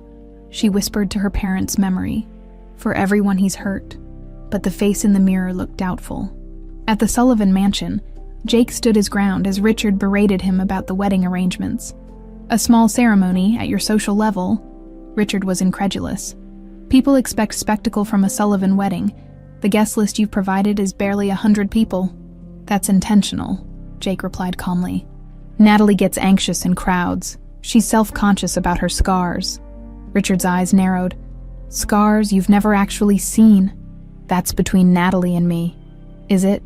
she whispered to her parents' memory. "For everyone he's hurt." But the face in the mirror looked doubtful. At the Sullivan mansion, Jake stood his ground as Richard berated him about the wedding arrangements. "A small ceremony at your social level?" Richard was incredulous. "People expect spectacle from a Sullivan wedding. The guest list you've provided is barely 100 people." "That's intentional," Jake replied calmly. "Natalie gets anxious in crowds. She's self-conscious about her scars." Richard's eyes narrowed. "Scars you've never actually seen. That's between Natalie and me. Is it?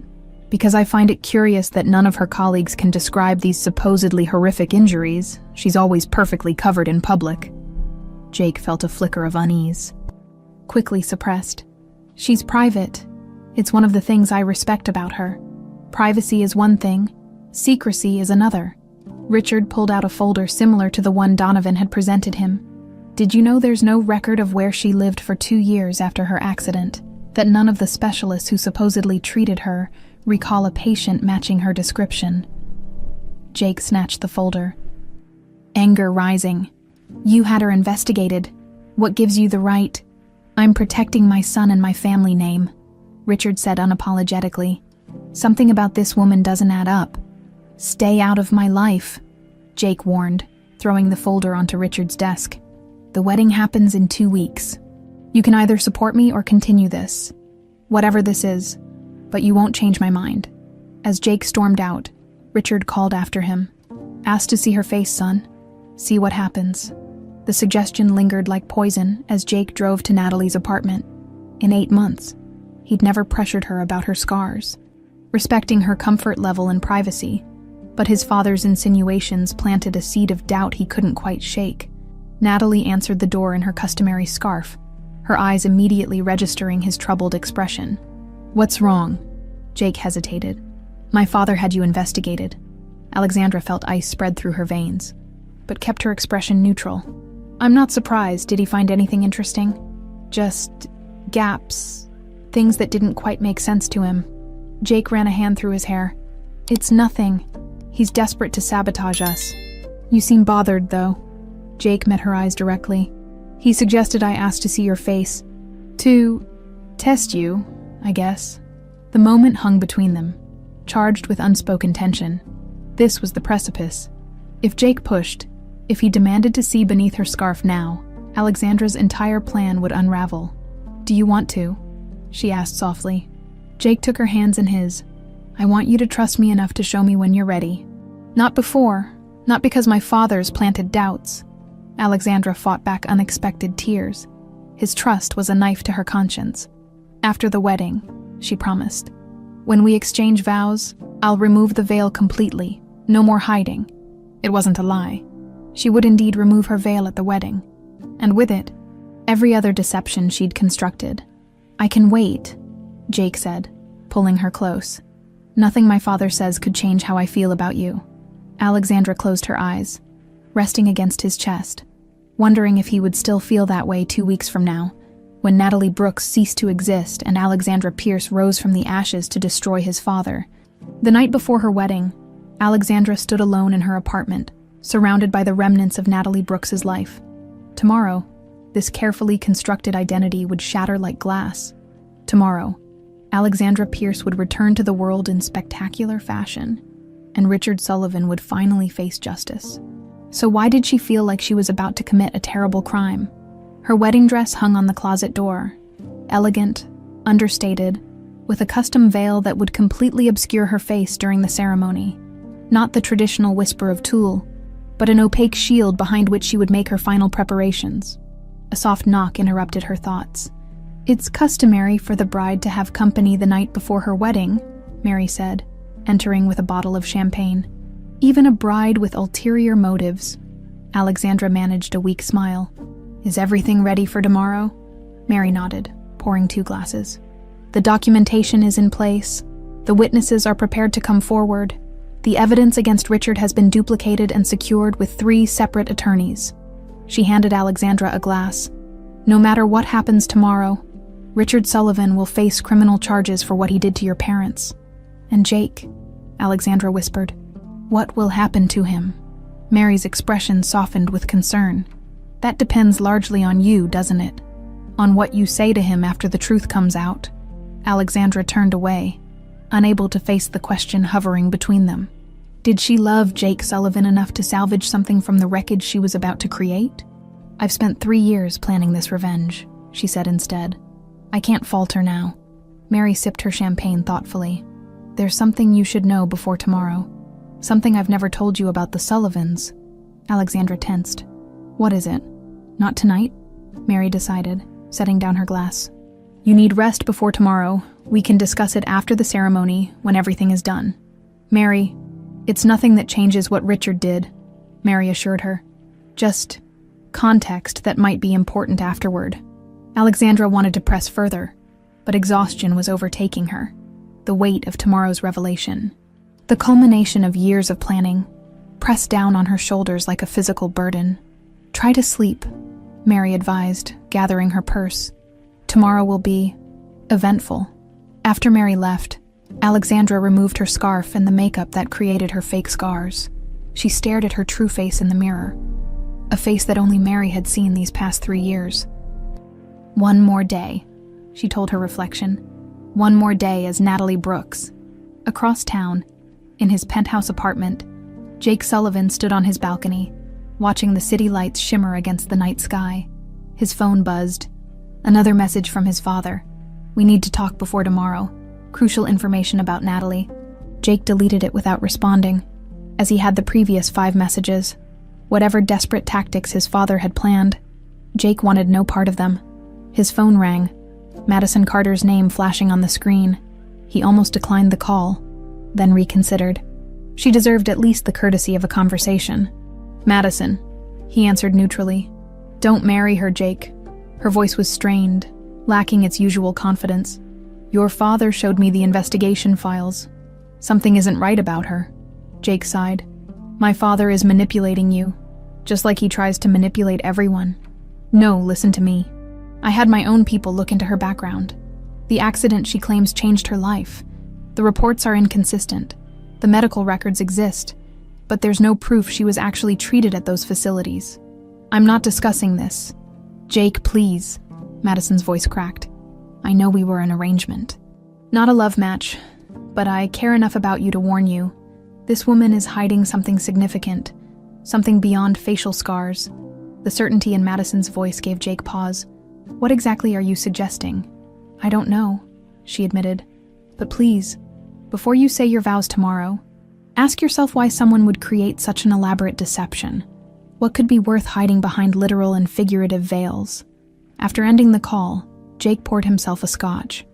Because I find it curious that none of her colleagues can describe these supposedly horrific injuries. She's always perfectly covered in public." Jake felt a flicker of unease, quickly suppressed. "She's private. It's one of the things I respect about her. Privacy is one thing, secrecy is another." Richard pulled out a folder similar to the one Donovan had presented him. "Did you know there's no record of where she lived for 2 years after her accident? That none of the specialists who supposedly treated her recall a patient matching her description?" Jake snatched the folder, anger rising. "You had her investigated. What gives you the right?" "I'm protecting my son and my family name," Richard said unapologetically. "Something about this woman doesn't add up." "Stay out of my life," Jake warned, throwing the folder onto Richard's desk. "The wedding happens in 2 weeks. You can either support me or continue this. Whatever this is, but you won't change my mind." As Jake stormed out, Richard called after him. "Ask to see her face, son. See what happens." The suggestion lingered like poison as Jake drove to Natalie's apartment. In 8 months, he'd never pressured her about her scars, respecting her comfort level and privacy, but his father's insinuations planted a seed of doubt he couldn't quite shake. Natalie answered the door in her customary scarf, her eyes immediately registering his troubled expression. "What's wrong?" Jake hesitated. "My father had you investigated." Alexandra felt ice spread through her veins, but kept her expression neutral. "I'm not surprised. Did he find anything interesting?" "Just gaps. Things that didn't quite make sense to him." Jake ran a hand through his hair. "It's nothing. He's desperate to sabotage us." You seem bothered, though. Jake met her eyes directly. He suggested I ask to see your face. To test you, I guess. The moment hung between them, charged with unspoken tension. This was the precipice. If Jake pushed, if he demanded to see beneath her scarf now, Alexandra's entire plan would unravel. Do you want to? She asked softly. Jake took her hands in his. I want you to trust me enough to show me when you're ready. Not before, not because my father's planted doubts. Alexandra fought back unexpected tears. His trust was a knife to her conscience. After the wedding, she promised. When we exchange vows, I'll remove the veil completely. No more hiding. It wasn't a lie. She would indeed remove her veil at the wedding. And with it, every other deception she'd constructed. I can wait, Jake said, pulling her close. Nothing my father says could change how I feel about you. Alexandra closed her eyes, resting against his chest, wondering if he would still feel that way 2 weeks from now, when Natalie Brooks ceased to exist and Alexandra Pierce rose from the ashes to destroy his father. The night before her wedding, Alexandra stood alone in her apartment, surrounded by the remnants of Natalie Brooks's life. Tomorrow, this carefully constructed identity would shatter like glass. Tomorrow, Alexandra Pierce would return to the world in spectacular fashion, and Richard Sullivan would finally face justice. So why did she feel like she was about to commit a terrible crime? Her wedding dress hung on the closet door, elegant, understated, with a custom veil that would completely obscure her face during the ceremony. Not the traditional whisper of tulle, but an opaque shield behind which she would make her final preparations. A soft knock interrupted her thoughts. It's customary for the bride to have company the night before her wedding, Mary said, entering with a bottle of champagne. Even a bride with ulterior motives. Alexandra managed a weak smile. Is everything ready for tomorrow? Mary nodded, pouring 2 glasses. The documentation is in place. The witnesses are prepared to come forward. The evidence against Richard has been duplicated and secured with 3 separate attorneys. She handed Alexandra a glass. No matter what happens tomorrow, Richard Sullivan will face criminal charges for what he did to your parents. And Jake, Alexandra whispered. What will happen to him? Mary's expression softened with concern. That depends largely on you, doesn't it? On what you say to him after the truth comes out. Alexandra turned away, unable to face the question hovering between them. Did she love Jake Sullivan enough to salvage something from the wreckage she was about to create? I've spent 3 years planning this revenge, she said instead. I can't falter now. Mary sipped her champagne thoughtfully. There's something you should know before tomorrow. Something I've never told you about the Sullivans. Alexandra tensed. What is it? Not tonight? Mary decided, setting down her glass. You need rest before tomorrow. We can discuss it after the ceremony, when everything is done. Mary, it's nothing that changes what Richard did, Mary assured her. Just context that might be important afterward. Alexandra wanted to press further, but exhaustion was overtaking her. The weight of tomorrow's revelation. The culmination of years of planning, pressed down on her shoulders like a physical burden. Try to sleep, Mary advised, gathering her purse. Tomorrow will be eventful. After Mary left, Alexandra removed her scarf and the makeup that created her fake scars. She stared at her true face in the mirror, a face that only Mary had seen these past 3 years. One more day, she told her reflection. One more day as Natalie Brooks. Across town, in his penthouse apartment, Jake Sullivan stood on his balcony, watching the city lights shimmer against the night sky. His phone buzzed. Another message from his father. We need to talk before tomorrow. Crucial information about Natalie. Jake deleted it without responding, as he had the previous 5 messages. Whatever desperate tactics his father had planned, Jake wanted no part of them. His phone rang, Madison Carter's name flashing on the screen. He almost declined the call, then reconsidered. She deserved at least the courtesy of a conversation. Madison, he answered neutrally. Don't marry her, Jake. Her voice was strained, lacking its usual confidence. Your father showed me the investigation files. Something isn't right about her. Jake sighed. My father is manipulating you, just like he tries to manipulate everyone. No, listen to me. I had my own people look into her background. The accident she claims changed her life. The reports are inconsistent. The medical records exist. but there's no proof she was actually treated at those facilities. I'm not discussing this. Jake, please, Madison's voice cracked. I know we were an arrangement. Not a love match, but I care enough about you to warn you. This woman is hiding something significant, something beyond facial scars. The certainty in Madison's voice gave Jake pause. What exactly are you suggesting? I don't know, she admitted. But please, before you say your vows tomorrow, ask yourself why someone would create such an elaborate deception. What could be worth hiding behind literal and figurative veils? After ending the call, Jake poured himself a scotch,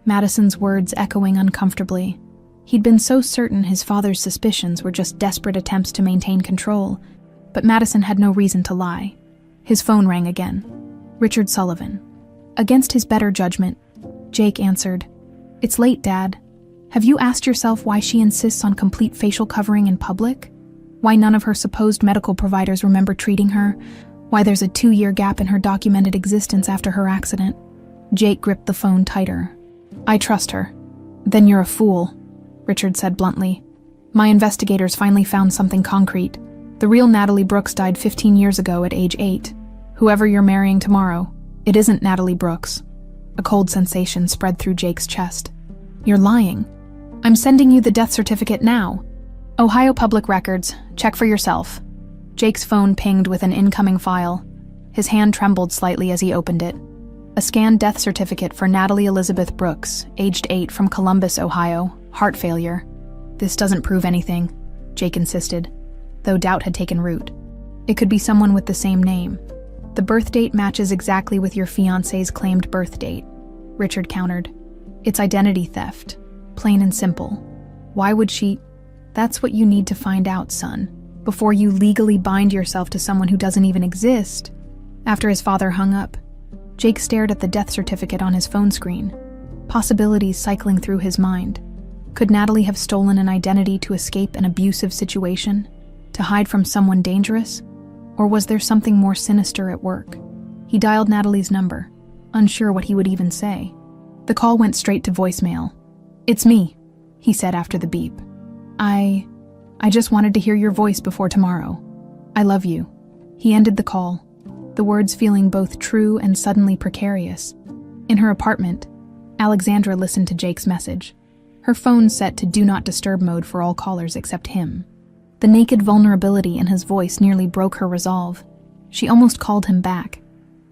Madison's words echoing uncomfortably. He'd been so certain his father's suspicions were just desperate attempts to maintain control, but Madison had no reason to lie. His phone rang again. Richard Sullivan. Against his better judgment, Jake answered, "It's late, Dad. Have you asked yourself why she insists on complete facial covering in public? Why none of her supposed medical providers remember treating her? Why there's a 2-year gap in her documented existence after her accident?" Jake gripped the phone tighter. "I trust her." "Then you're a fool," Richard said bluntly. "My investigators finally found something concrete. The real Natalie Brooks died 15 years ago at age 8. Whoever you're marrying tomorrow, it isn't Natalie Brooks." A cold sensation spread through Jake's chest. "You're lying. I'm sending you the death certificate now. Ohio Public Records, check for yourself." Jake's phone pinged with an incoming file. His hand trembled slightly as he opened it. A scanned death certificate for Natalie Elizabeth Brooks, aged 8, from Columbus, Ohio, heart failure. "This doesn't prove anything," Jake insisted, though doubt had taken root. "It could be someone with the same name. The birth date matches exactly with your fiancé's claimed birth date," Richard countered. "It's identity theft, plain and simple. Why would she—" "That's what you need to find out, son, before you legally bind yourself to someone who doesn't even exist." After his father hung up, Jake stared at the death certificate on his phone screen, possibilities cycling through his mind. Could Natalie have stolen an identity to escape an abusive situation? To hide from someone dangerous? Or was there something more sinister at work? He dialed Natalie's number, unsure what he would even say. The call went straight to voicemail. "It's me," he said after the beep. I just wanted to hear your voice before tomorrow. I love you." He ended the call, the words feeling both true and suddenly precarious. In her apartment, Alexandra listened to Jake's message, her phone set to do not disturb mode for all callers except him. The naked vulnerability in his voice nearly broke her resolve. She almost called him back,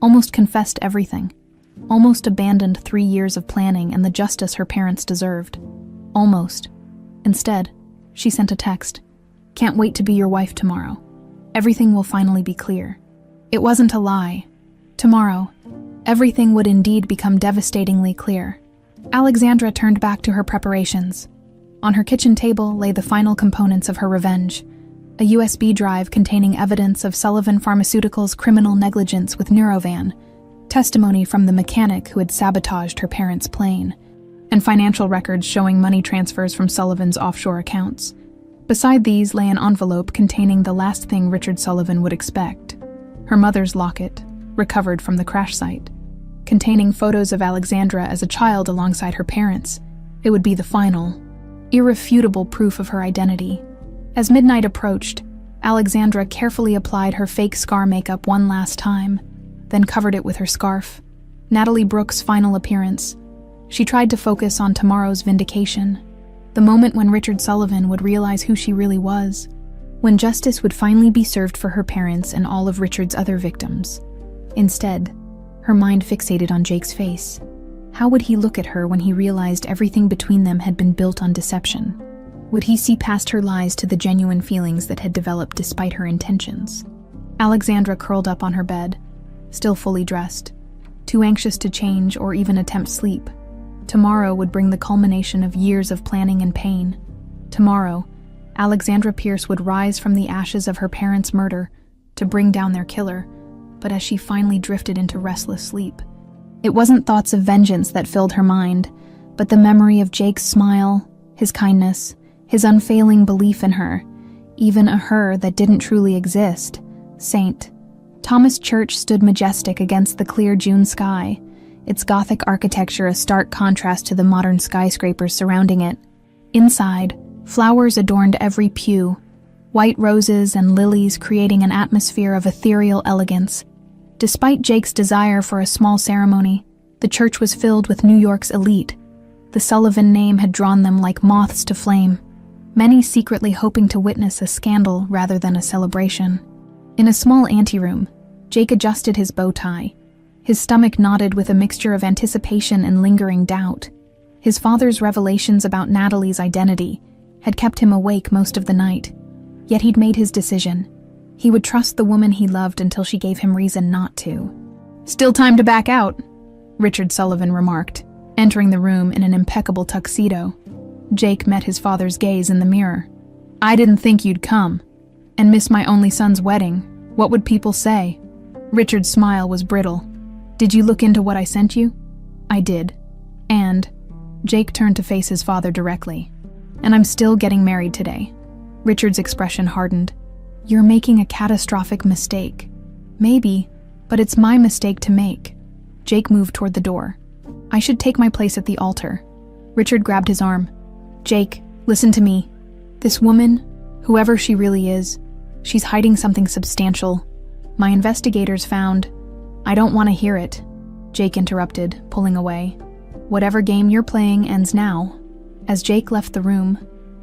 almost confessed everything, almost abandoned 3 years of planning and the justice her parents deserved. Almost. Instead, she sent a text. "Can't wait to be your wife tomorrow. Everything will finally be clear." It wasn't a lie. Tomorrow, everything would indeed become devastatingly clear. Alexandra turned back to her preparations. On her kitchen table lay the final components of her revenge: a USB drive containing evidence of Sullivan Pharmaceuticals' criminal negligence with Neurovan, testimony from the mechanic who had sabotaged her parents' plane, and financial records showing money transfers from Sullivan's offshore accounts. Beside these lay an envelope containing the last thing Richard Sullivan would expect: her mother's locket, recovered from the crash site, containing photos of Alexandra as a child alongside her parents. It would be the final, irrefutable proof of her identity. As midnight approached, Alexandra carefully applied her fake scar makeup one last time, then covered it with her scarf. Natalie Brooks' final appearance. She tried to focus on tomorrow's vindication, the moment when Richard Sullivan would realize who she really was, when justice would finally be served for her parents and all of Richard's other victims. Instead, her mind fixated on Jake's face. How would he look at her when he realized everything between them had been built on deception? Would he see past her lies to the genuine feelings that had developed despite her intentions? Alexandra curled up on her bed, still fully dressed, too anxious to change or even attempt sleep. Tomorrow would bring the culmination of years of planning and pain. Tomorrow, Alexandra Pierce would rise from the ashes of her parents' murder to bring down their killer, but as she finally drifted into restless sleep, it wasn't thoughts of vengeance that filled her mind, but the memory of Jake's smile, his kindness, his unfailing belief in her, even a her that didn't truly exist. St. Thomas Church stood majestic against the clear June sky, its Gothic architecture a stark contrast to the modern skyscrapers surrounding it. Inside, flowers adorned every pew, white roses and lilies creating an atmosphere of ethereal elegance. Despite Jake's desire for a small ceremony, the church was filled with New York's elite. The Sullivan name had drawn them like moths to flame, many secretly hoping to witness a scandal rather than a celebration. In a small anteroom, Jake adjusted his bow tie. His stomach knotted with a mixture of anticipation and lingering doubt. His father's revelations about Natalie's identity had kept him awake most of the night, yet he'd made his decision. He would trust the woman he loved until she gave him reason not to. "Still time to back out," Richard Sullivan remarked, entering the room in an impeccable tuxedo. Jake met his father's gaze in the mirror. "I didn't think you'd come. And miss my only son's wedding. What would people say?" Richard's smile was brittle. "Did you look into what I sent you?" "I did. And..." Jake turned to face his father directly. "And I'm still getting married today." Richard's expression hardened. "You're making a catastrophic mistake." "Maybe, but it's my mistake to make." Jake moved toward the door. "I should take my place at the altar." Richard grabbed his arm. "Jake, listen to me. This woman, whoever she really is, she's hiding something substantial. My investigators found..." "I don't want to hear it," Jake interrupted, pulling away. "Whatever game you're playing ends now." As Jake left the room,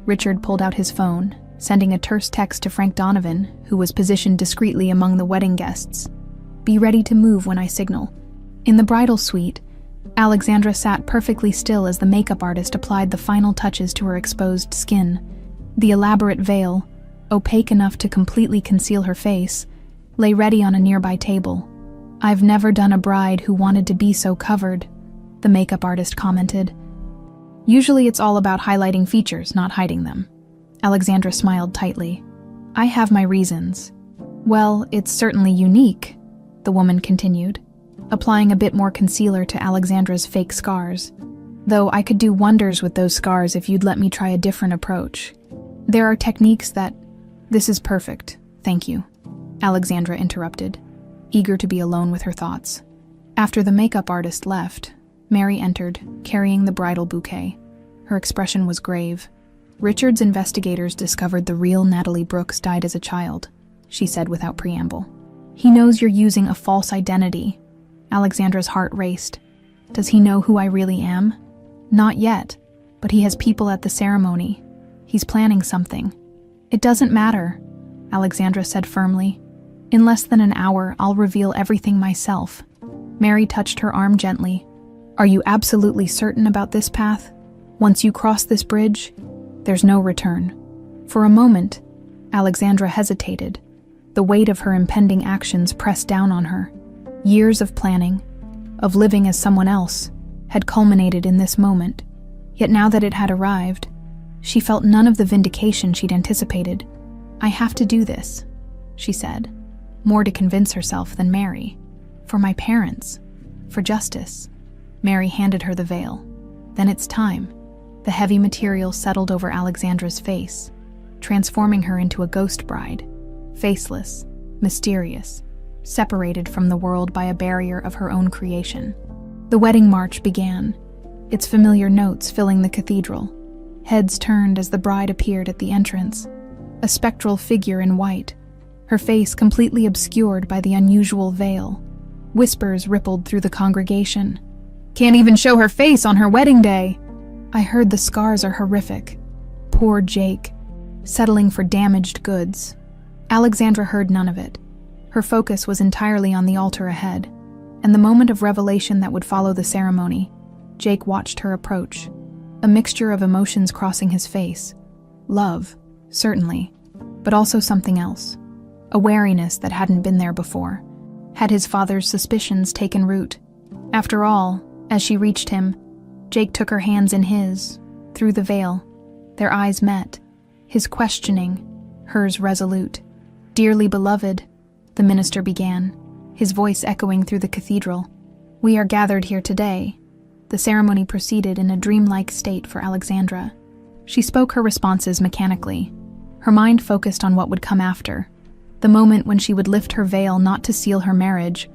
Richard pulled out his phone, sending a terse text to Frank Donovan, who was positioned discreetly among the wedding guests. "Be ready to move when I signal." In the bridal suite, Alexandra sat perfectly still as the makeup artist applied the final touches to her exposed skin. The elaborate veil, opaque enough to completely conceal her face, lay ready on a nearby table. "I've never done a bride who wanted to be so covered," the makeup artist commented. "Usually it's all about highlighting features, not hiding them." Alexandra smiled tightly. "I have my reasons." "Well, it's certainly unique," the woman continued, applying a bit more concealer to Alexandra's fake scars. "Though I could do wonders with those scars if you'd let me try a different approach. There are techniques that..." "This is perfect, thank you," Alexandra interrupted, eager to be alone with her thoughts. After the makeup artist left, Mary entered, carrying the bridal bouquet. Her expression was grave. "Richard's investigators discovered the real Natalie Brooks died as a child," she said without preamble. "He knows you're using a false identity." Alexandra's heart raced. "Does he know who I really am?" "Not yet, but he has people at the ceremony. He's planning something." "It doesn't matter," Alexandra said firmly. "In less than an hour, I'll reveal everything myself." Mary touched her arm gently. "Are you absolutely certain about this path? Once you cross this bridge, there's no return." For a moment, Alexandra hesitated. The weight of her impending actions pressed down on her. Years of planning, of living as someone else, had culminated in this moment. Yet now that it had arrived, she felt none of the vindication she'd anticipated. "I have to do this," she said, more to convince herself than Mary. "For my parents, for justice." Mary handed her the veil. "Then it's time." The heavy material settled over Alexandra's face, transforming her into a ghost bride, faceless, mysterious, separated from the world by a barrier of her own creation. The wedding march began, its familiar notes filling the cathedral. Heads turned as the bride appeared at the entrance, a spectral figure in white, her face completely obscured by the unusual veil. Whispers rippled through the congregation. "Can't even show her face on her wedding day!" "I heard the scars are horrific." Poor Jake, settling for damaged goods. Alexandra heard none of it. Her focus was entirely on the altar ahead, and the moment of revelation that would follow the ceremony. Jake watched her approach, a mixture of emotions crossing his face. Love, certainly, but also something else. A wariness that hadn't been there before. Had his father's suspicions taken root? After all, as she reached him, Jake took her hands in his, through the veil. Their eyes met, his questioning, hers resolute. "Dearly beloved," the minister began, his voice echoing through the cathedral. "We are gathered here today." The ceremony proceeded in a dreamlike state for Alexandra. She spoke her responses mechanically, her mind focused on what would come after, the moment when she would lift her veil not to seal her marriage,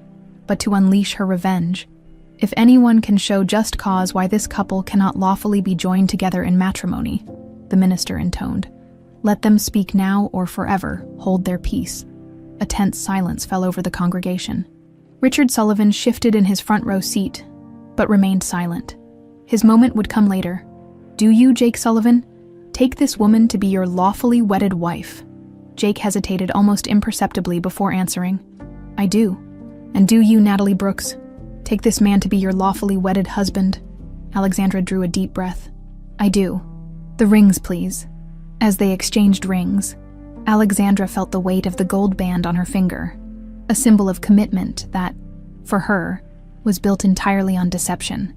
but to unleash her revenge. "If anyone can show just cause why this couple cannot lawfully be joined together in matrimony," the minister intoned, Let them speak now or forever hold their peace. A tense silence fell over the congregation. Richard Sullivan shifted in his front row seat, but remained silent. His moment would come later. Do you, Jake Sullivan, take this woman to be your lawfully wedded wife? Jake hesitated almost imperceptibly before answering. I do. And do you, Natalie Brooks, take this man to be your lawfully wedded husband? Alexandra drew a deep breath. I do. The rings, please. As they exchanged rings, Alexandra felt the weight of the gold band on her finger, a symbol of commitment that, for her, was built entirely on deception.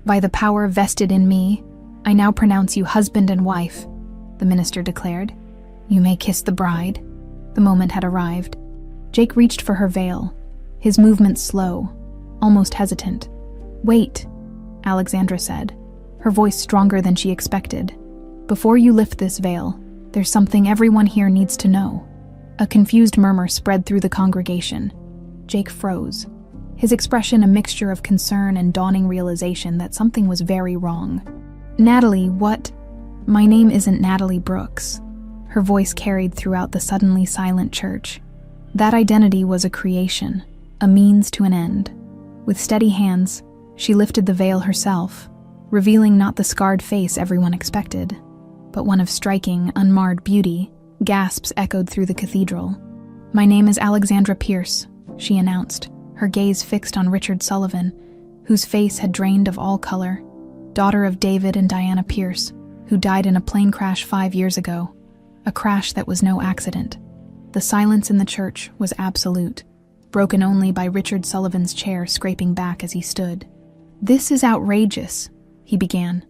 By the power vested in me, I now pronounce you husband and wife, the minister declared. You may kiss the bride. The moment had arrived. Jake reached for her veil, his movements slow, almost hesitant. Wait, Alexandra said, her voice stronger than she expected. Before you lift this veil, there's something everyone here needs to know. A confused murmur spread through the congregation. Jake froze, his expression a mixture of concern and dawning realization that something was very wrong. Natalie, what? My name isn't Natalie Brooks. Her voice carried throughout the suddenly silent church. That identity was a creation, a means to an end. With steady hands, she lifted the veil herself, revealing not the scarred face everyone expected, but one of striking, unmarred beauty. Gasps echoed through the cathedral. My name is Alexandra Pierce, she announced, her gaze fixed on Richard Sullivan, whose face had drained of all color, daughter of David and Diana Pierce, who died in a plane crash 5 years ago, a crash that was no accident. The silence in the church was absolute, broken only by Richard Sullivan's chair scraping back as he stood. This is outrageous, he began,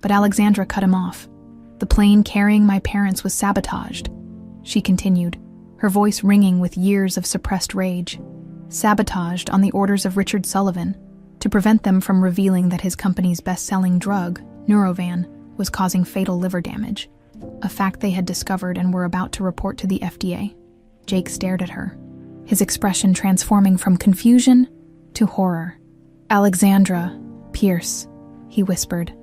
but Alexandra cut him off. The plane carrying my parents was sabotaged, she continued, her voice ringing with years of suppressed rage. Sabotaged on the orders of Richard Sullivan to prevent them from revealing that his company's best-selling drug, Neurovan, was causing fatal liver damage, a fact they had discovered and were about to report to the FDA. Jake stared at her, his expression transforming from confusion to horror. Alexandra Pierce, he whispered.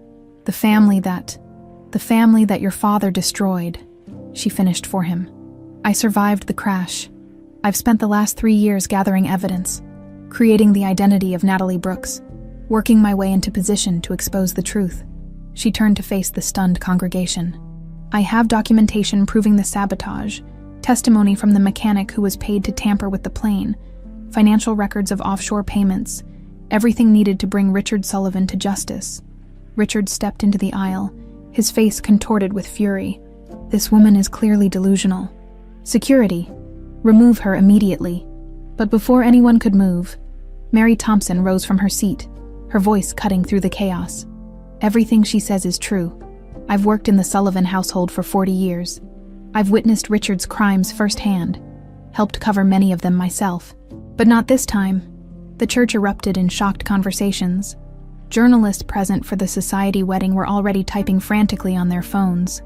The family that your father destroyed, she finished for him. I survived the crash. I've spent the last 3 years gathering evidence, creating the identity of Natalie Brooks, working my way into position to expose the truth. She turned to face the stunned congregation. I have documentation proving the sabotage, testimony from the mechanic who was paid to tamper with the plane, financial records of offshore payments, everything needed to bring Richard Sullivan to justice. Richard stepped into the aisle, his face contorted with fury. This woman is clearly delusional. Security, remove her immediately. But before anyone could move, Mary Thompson rose from her seat, her voice cutting through the chaos. Everything she says is true. I've worked in the Sullivan household for 40 years. I've witnessed Richard's crimes firsthand, helped cover many of them myself. But not this time. The church erupted in shocked conversations. Journalists present for the society wedding were already typing frantically on their phones.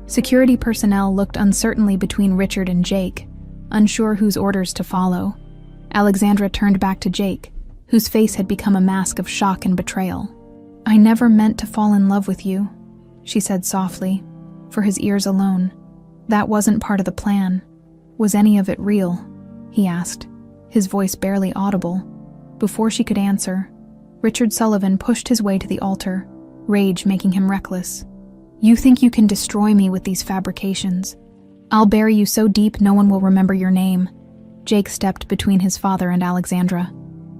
Security personnel looked uncertainly between Richard and Jake, unsure whose orders to follow. Alexandra turned back to Jake, whose face had become a mask of shock and betrayal. I never meant to fall in love with you, she said softly, for his ears alone. That wasn't part of the plan. Was any of it real? He asked, his voice barely audible. Before she could answer, Richard Sullivan pushed his way to the altar, rage making him reckless. You think you can destroy me with these fabrications? I'll bury you so deep no one will remember your name. Jake stepped between his father and Alexandra.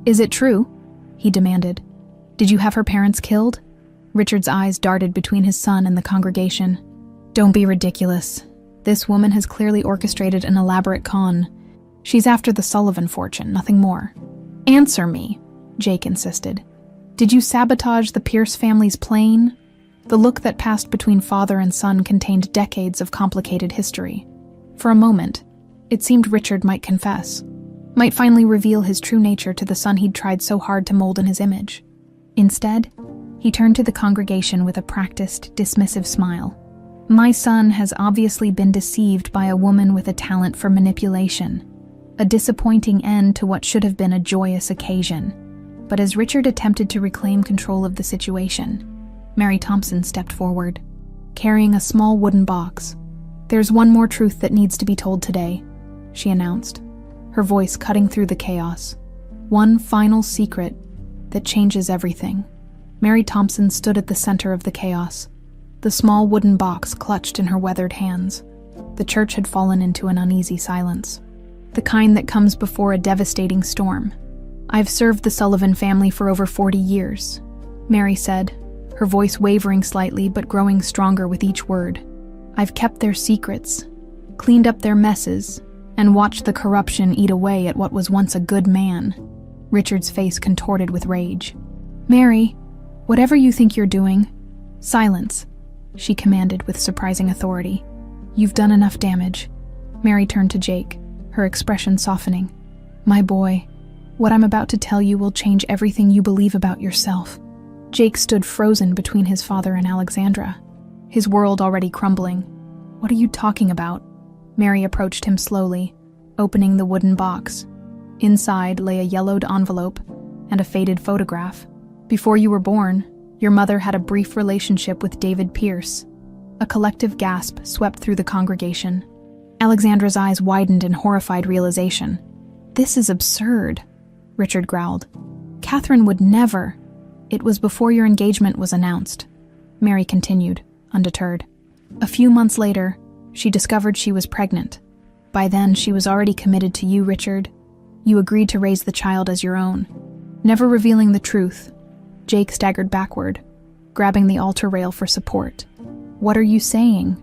Is it true? He demanded. Did you have her parents killed? Richard's eyes darted between his son and the congregation. Don't be ridiculous. This woman has clearly orchestrated an elaborate con. She's after the Sullivan fortune, nothing more. Answer me, Jake insisted. Did you sabotage the Pierce family's plane? The look that passed between father and son contained decades of complicated history. For a moment, it seemed Richard might confess, might finally reveal his true nature to the son he'd tried so hard to mold in his image. Instead, he turned to the congregation with a practiced, dismissive smile. My son has obviously been deceived by a woman with a talent for manipulation, a disappointing end to what should have been a joyous occasion. But as Richard attempted to reclaim control of the situation, Mary Thompson stepped forward, carrying a small wooden box. "There's one more truth that needs to be told today," she announced, her voice cutting through the chaos. "One final secret that changes everything." Mary Thompson stood at the center of the chaos, the small wooden box clutched in her weathered hands. The church had fallen into an uneasy silence, the kind that comes before a devastating storm. "I've served the Sullivan family for over 40 years," Mary said, her voice wavering slightly but growing stronger with each word. "I've kept their secrets, cleaned up their messes, and watched the corruption eat away at what was once a good man." Richard's face contorted with rage. "Mary, whatever you think you're doing, silence," she commanded with surprising authority. "You've done enough damage." Mary turned to Jake, her expression softening. "My boy, what I'm about to tell you will change everything you believe about yourself." Jake stood frozen between his father and Alexandra, his world already crumbling. "What are you talking about?" Mary approached him slowly, opening the wooden box. Inside lay a yellowed envelope and a faded photograph. "Before you were born, your mother had a brief relationship with David Pierce." A collective gasp swept through the congregation. Alexandra's eyes widened in horrified realization. "This is absurd," Richard growled. "Catherine would never." "It was before your engagement was announced," Mary continued, undeterred. "A few months later, she discovered she was pregnant. By then, she was already committed to you, Richard. You agreed to raise the child as your own, never revealing the truth." Jake staggered backward, grabbing the altar rail for support. "What are you saying?"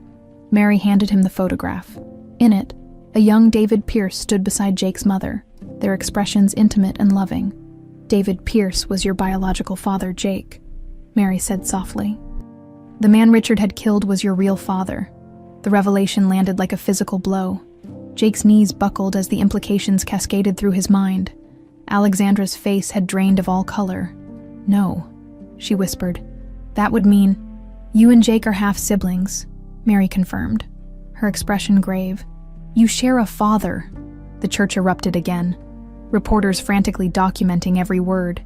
Mary handed him the photograph. In it, a young David Pierce stood beside Jake's mother, their expressions intimate and loving. "David Pierce was your biological father, Jake," Mary said softly. "The man Richard had killed was your real father." The revelation landed like a physical blow. Jake's knees buckled as the implications cascaded through his mind. Alexandra's face had drained of all color. "No," she whispered. "That would mean you and Jake are half-siblings," Mary confirmed, her expression grave. "You share a father." The church erupted again, reporters frantically documenting every word,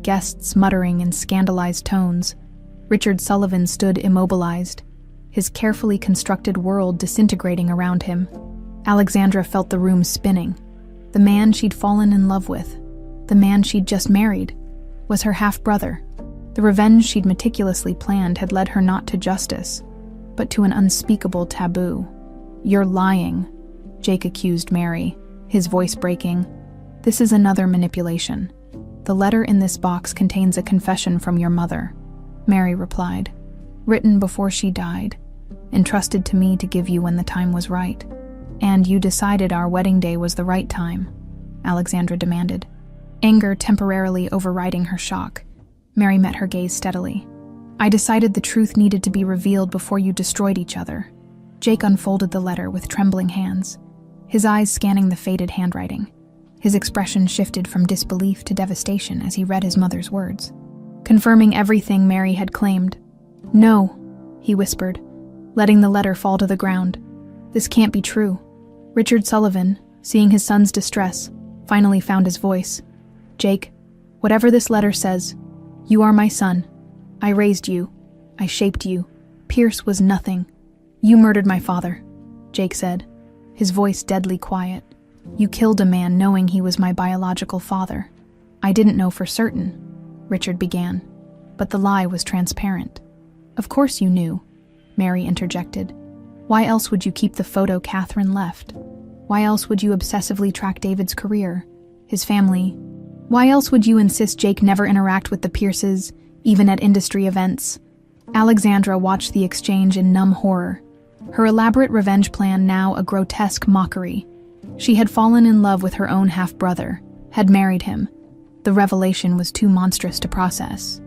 guests muttering in scandalized tones. Richard Sullivan stood immobilized, his carefully constructed world disintegrating around him. Alexandra felt the room spinning. The man she'd fallen in love with, the man she'd just married, was her half-brother. The revenge she'd meticulously planned had led her not to justice, but to an unspeakable taboo. "You're lying," Jake accused Mary, his voice breaking. "This is another manipulation. The letter in this box contains a confession from your mother," Mary replied, "written before she died, entrusted to me to give you when the time was right." "And you decided our wedding day was the right time?" Alexandra demanded, anger temporarily overriding her shock. Mary met her gaze steadily. "I decided the truth needed to be revealed before you destroyed each other." Jake unfolded the letter with trembling hands, his eyes scanning the faded handwriting. His expression shifted from disbelief to devastation as he read his mother's words, confirming everything Mary had claimed. "No," he whispered, letting the letter fall to the ground. "This can't be true." Richard Sullivan, seeing his son's distress, finally found his voice. "Jake, whatever this letter says, you are my son. I raised you. I shaped you. Pierce was nothing. You murdered my father," Jake said, his voice deadly quiet. "You killed a man knowing he was my biological father." "I didn't know for certain," Richard began, "but the lie was transparent." "Of course you knew," Mary interjected. "Why else would you keep the photo Catherine left? Why else would you obsessively track David's career, his family? Why else would you insist Jake never interact with the Pierces, even at industry events?" Alexandra watched the exchange in numb horror, her elaborate revenge plan now a grotesque mockery. She had fallen in love with her own half-brother, had married him. The revelation was too monstrous to process.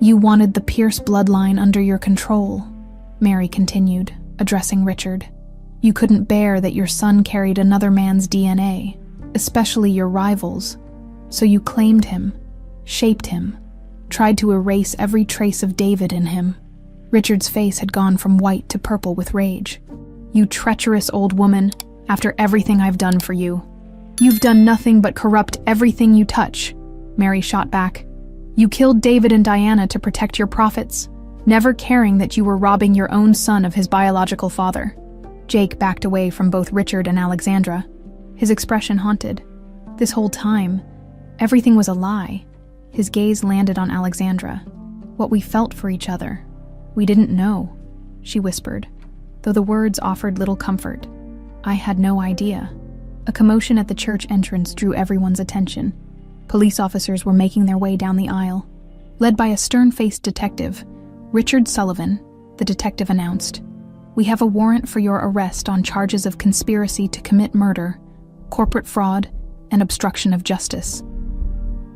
"You wanted the Pierce bloodline under your control," Mary continued, addressing Richard. "You couldn't bear that your son carried another man's DNA, especially your rival's. So you claimed him, shaped him, tried to erase every trace of David in him." Richard's face had gone from white to purple with rage. "You treacherous old woman, after everything I've done for you. You've done nothing but corrupt everything you touch," Mary shot back. "You killed David and Diana to protect your profits, never caring that you were robbing your own son of his biological father." Jake backed away from both Richard and Alexandra, his expression haunted. This whole time, everything was a lie. His gaze landed on Alexandra. What we felt for each other. We didn't know, she whispered, though the words offered little comfort. I had no idea. A commotion at the church entrance drew everyone's attention. Police officers were making their way down the aisle. Led by a stern-faced detective, Richard Sullivan, the detective announced, "We have a warrant for your arrest on charges of conspiracy to commit murder, corporate fraud, and obstruction of justice."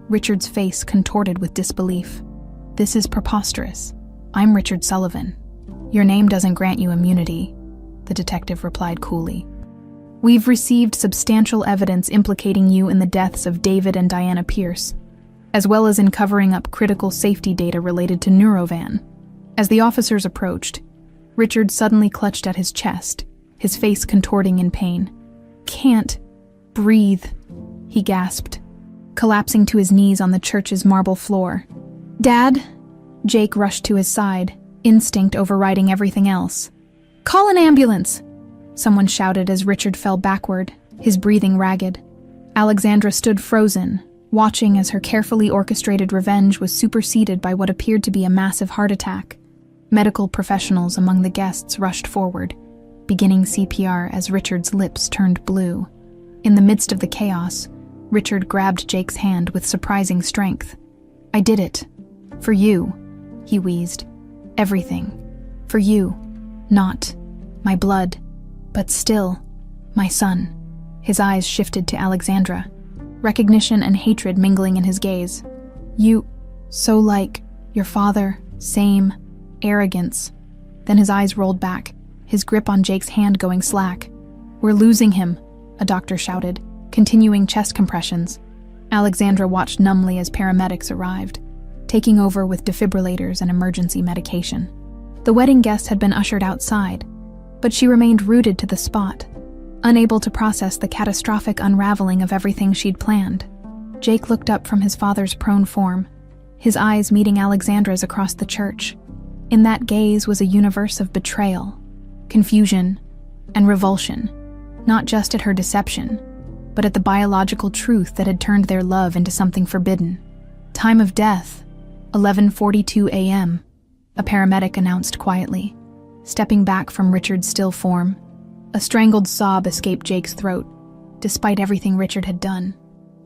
Richard's face contorted with disbelief. "This is preposterous. I'm Richard Sullivan. Your name doesn't grant you immunity," the detective replied coolly. "We've received substantial evidence implicating you in the deaths of David and Diana Pierce, as well as in covering up critical safety data related to Neurovan." As the officers approached, Richard suddenly clutched at his chest, his face contorting in pain. "Can't breathe," he gasped, collapsing to his knees on the church's marble floor. "Dad?" Jake rushed to his side, instinct overriding everything else. "Call an ambulance!" someone shouted as Richard fell backward, his breathing ragged. Alexandra stood frozen, watching as her carefully orchestrated revenge was superseded by what appeared to be a massive heart attack. Medical professionals among the guests rushed forward, beginning CPR as Richard's lips turned blue. In the midst of the chaos, Richard grabbed Jake's hand with surprising strength. "I did it. For you," he wheezed. "Everything. For you. Not my blood, but still, my son." His eyes shifted to Alexandra, recognition and hatred mingling in his gaze. "You, so like your father, same, arrogance." Then his eyes rolled back, his grip on Jake's hand going slack. "We're losing him," a doctor shouted, continuing chest compressions. Alexandra watched numbly as paramedics arrived, taking over with defibrillators and emergency medication. The wedding guest had been ushered outside, but she remained rooted to the spot, unable to process the catastrophic unraveling of everything she'd planned. Jake looked up from his father's prone form, his eyes meeting Alexandra's across the church. In that gaze was a universe of betrayal, confusion, and revulsion, not just at her deception, but at the biological truth that had turned their love into something forbidden. "Time of death, 11:42 a.m., a paramedic announced quietly, stepping back from Richard's still form. A strangled sob escaped Jake's throat, despite everything Richard had done.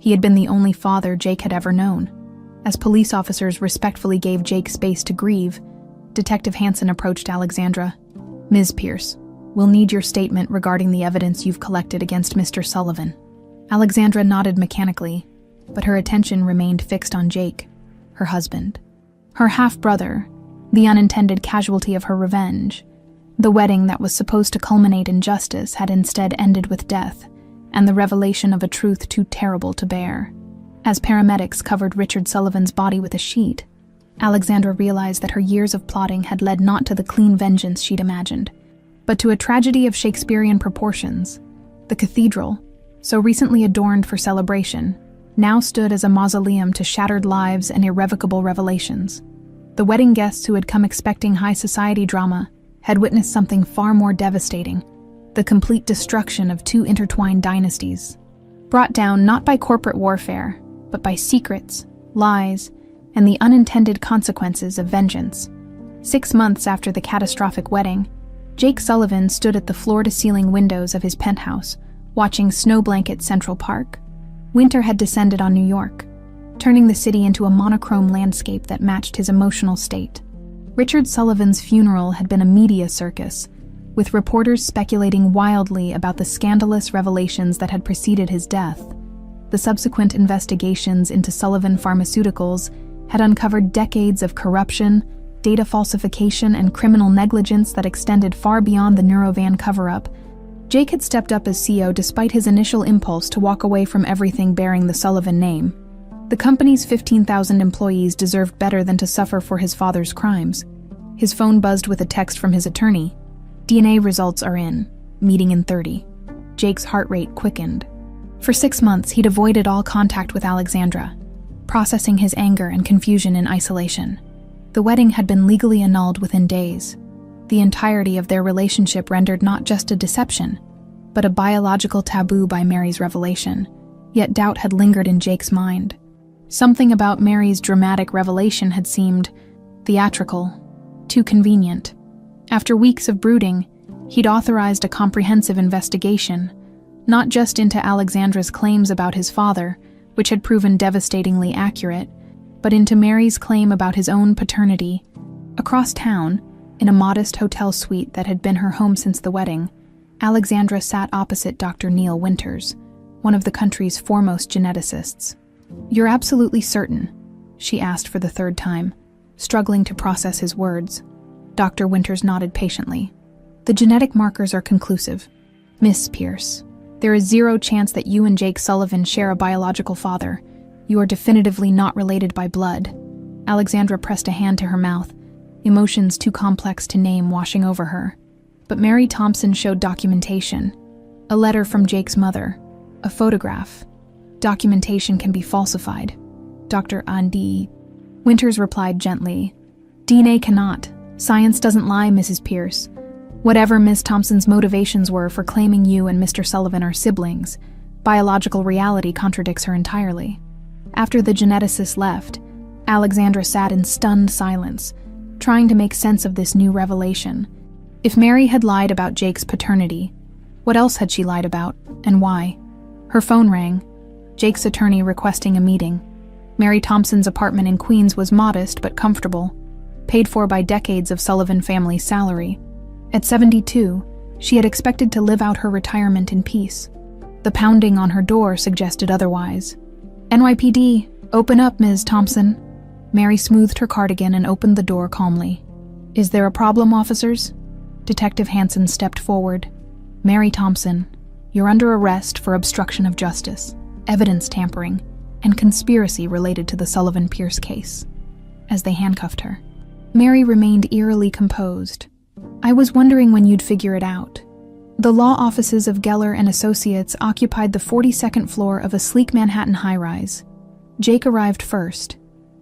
He had been the only father Jake had ever known. As police officers respectfully gave Jake space to grieve, Detective Hansen approached Alexandra. "Ms. Pierce, we'll need your statement regarding the evidence you've collected against Mr. Sullivan." Alexandra nodded mechanically, but her attention remained fixed on Jake, her husband. Her half-brother, the unintended casualty of her revenge. The wedding that was supposed to culminate in justice had instead ended with death, and the revelation of a truth too terrible to bear. As paramedics covered Richard Sullivan's body with a sheet, Alexandra realized that her years of plotting had led not to the clean vengeance she'd imagined, but to a tragedy of Shakespearean proportions. The cathedral, so recently adorned for celebration, now stood as a mausoleum to shattered lives and irrevocable revelations. The wedding guests who had come expecting high society drama had witnessed something far more devastating, the complete destruction of two intertwined dynasties, brought down not by corporate warfare, but by secrets, lies, and the unintended consequences of vengeance. 6 months after the catastrophic wedding, Jake Sullivan stood at the floor-to-ceiling windows of his penthouse, watching Snowblanket Central Park. Winter had descended on New York, turning the city into a monochrome landscape that matched his emotional state. Richard Sullivan's funeral had been a media circus, with reporters speculating wildly about the scandalous revelations that had preceded his death. The subsequent investigations into Sullivan Pharmaceuticals had uncovered decades of corruption, data falsification, and criminal negligence that extended far beyond the Neurovan cover-up. Jake had stepped up as CEO despite his initial impulse to walk away from everything bearing the Sullivan name. The company's 15,000 employees deserved better than to suffer for his father's crimes. His phone buzzed with a text from his attorney. "DNA results are in. Meeting in 30. Jake's heart rate quickened. For 6 months, he'd avoided all contact with Alexandra, processing his anger and confusion in isolation. The wedding had been legally annulled within days. The entirety of their relationship rendered not just a deception, but a biological taboo by Mary's revelation. Yet doubt had lingered in Jake's mind. Something about Mary's dramatic revelation had seemed theatrical, too convenient. After weeks of brooding, he'd authorized a comprehensive investigation, not just into Alexandra's claims about his father, which had proven devastatingly accurate, but into Mary's claim about his own paternity. Across town, in a modest hotel suite that had been her home since the wedding, Alexandra sat opposite Dr. Neil Winters, one of the country's foremost geneticists. "You're absolutely certain?" she asked for the third time, struggling to process his words. Dr. Winters nodded patiently. "The genetic markers are conclusive. Miss Pierce, there is zero chance that you and Jake Sullivan share a biological father. You are definitively not related by blood." Alexandra pressed a hand to her mouth, emotions too complex to name washing over her. But Mary Thompson showed documentation. A letter from Jake's mother. A photograph. Documentation can be falsified. Dr. Andy Winters replied gently. "DNA cannot. Science doesn't lie, Mrs. Pierce. Whatever Ms. Thompson's motivations were for claiming you and Mr. Sullivan are siblings, biological reality contradicts her entirely." After the geneticist left, Alexandra sat in stunned silence, trying to make sense of this new revelation. If Mary had lied about Jake's paternity, what else had she lied about, and why? Her phone rang. Jake's attorney requesting a meeting. Mary Thompson's apartment in Queens was modest but comfortable, paid for by decades of Sullivan family's salary. At 72, she had expected to live out her retirement in peace. The pounding on her door suggested otherwise. "NYPD, open up, Ms. Thompson." Mary smoothed her cardigan and opened the door calmly. "Is there a problem, officers?" Detective Hansen stepped forward. "Mary Thompson, you're under arrest for obstruction of justice, evidence tampering, and conspiracy related to the Sullivan-Pierce case." As they handcuffed her, Mary remained eerily composed. "I was wondering when you'd figure it out." The law offices of Geller and Associates occupied the 42nd floor of a sleek Manhattan high-rise. Jake arrived first,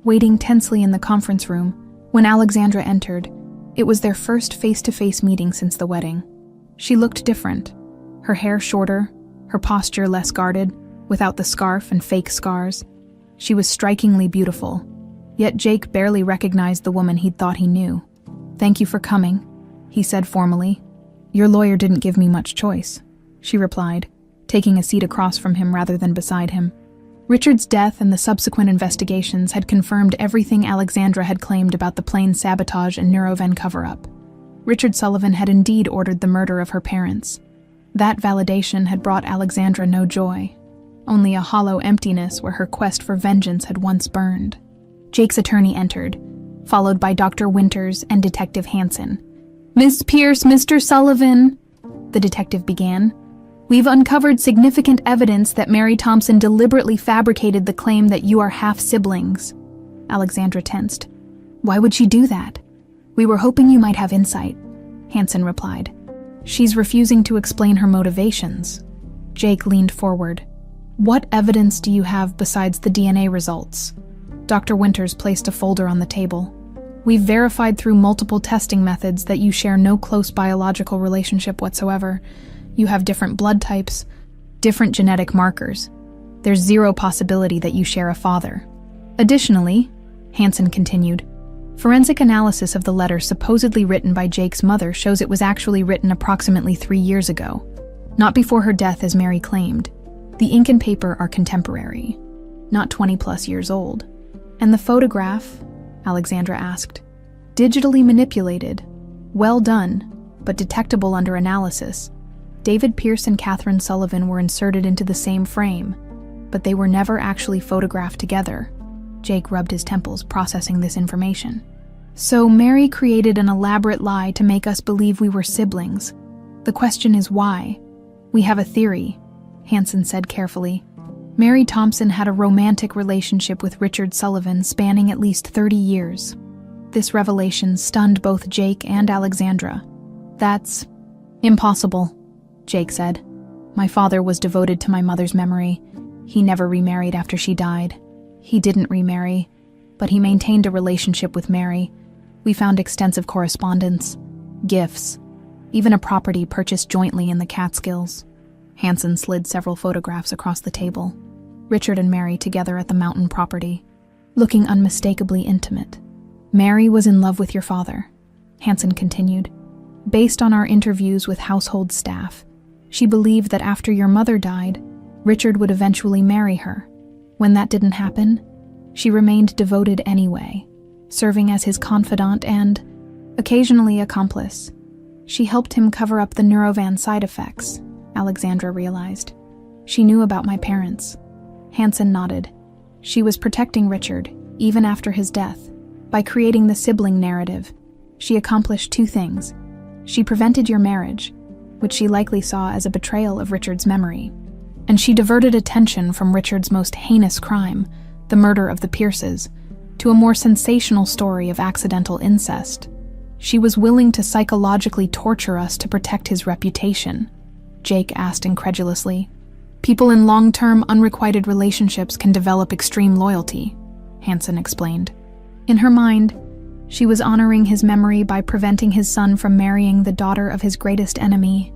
waiting tensely in the conference room. When Alexandra entered, it was their first face-to-face meeting since the wedding. She looked different, her hair shorter, her posture less guarded, without the scarf and fake scars. She was strikingly beautiful, yet Jake barely recognized the woman he'd thought he knew. "Thank you for coming," he said formally. "Your lawyer didn't give me much choice," she replied, taking a seat across from him rather than beside him. Richard's death and the subsequent investigations had confirmed everything Alexandra had claimed about the plane sabotage and Neuroven cover-up. Richard Sullivan had indeed ordered the murder of her parents. That validation had brought Alexandra no joy, only a hollow emptiness where her quest for vengeance had once burned. Jake's attorney entered, followed by Dr. Winters and Detective Hansen. "Miss Pierce, Mr. Sullivan," the detective began. "We've uncovered significant evidence that Mary Thompson deliberately fabricated the claim that you are half-siblings." Alexandra tensed. "Why would she do that?" "We were hoping you might have insight," Hansen replied. "She's refusing to explain her motivations." Jake leaned forward. "What evidence do you have besides the DNA results?" Dr. Winters placed a folder on the table. "We've verified through multiple testing methods that you share no close biological relationship whatsoever. You have different blood types, different genetic markers. There's zero possibility that you share a father. Additionally," Hansen continued, "forensic analysis of the letter supposedly written by Jake's mother shows it was actually written approximately 3 years ago, not before her death as Mary claimed. The ink and paper are contemporary, not 20-plus years old. And the photograph," Alexandra asked. "Digitally manipulated. Well done, but detectable under analysis. David Pierce and Catherine Sullivan were inserted into the same frame, but they were never actually photographed together." Jake rubbed his temples, processing this information. "So Mary created an elaborate lie to make us believe we were siblings. The question is why?" "We have a theory," Hansen said carefully. "Mary Thompson had a romantic relationship with Richard Sullivan spanning at least 30 years. This revelation stunned both Jake and Alexandra. "That's impossible," Jake said. "My father was devoted to my mother's memory. He never remarried after she died. He didn't remarry, but he maintained a relationship with Mary. We found extensive correspondence. gifts, even a property purchased jointly in the Catskills. Hansen slid several photographs across the table. Richard and Mary together at the mountain property, looking unmistakably intimate. Mary was in love with your father, Hansen continued. Based on our interviews with household staff, she believed that after your mother died, Richard would eventually marry her. When that didn't happen, she remained devoted anyway, serving as his confidant and, occasionally, accomplice. She helped him cover up the Neurovan side effects, Alexandra realized. She knew about my parents. Hansen nodded. She was protecting Richard, even after his death. By creating the sibling narrative, she accomplished two things. She prevented your marriage, which she likely saw as a betrayal of Richard's memory, and she diverted attention from Richard's most heinous crime, the murder of the Pierces, to a more sensational story of accidental incest. She was willing to psychologically torture us to protect his reputation, Jake asked incredulously. People in long-term, unrequited relationships can develop extreme loyalty, Hansen explained. In her mind, she was honoring his memory by preventing his son from marrying the daughter of his greatest enemy.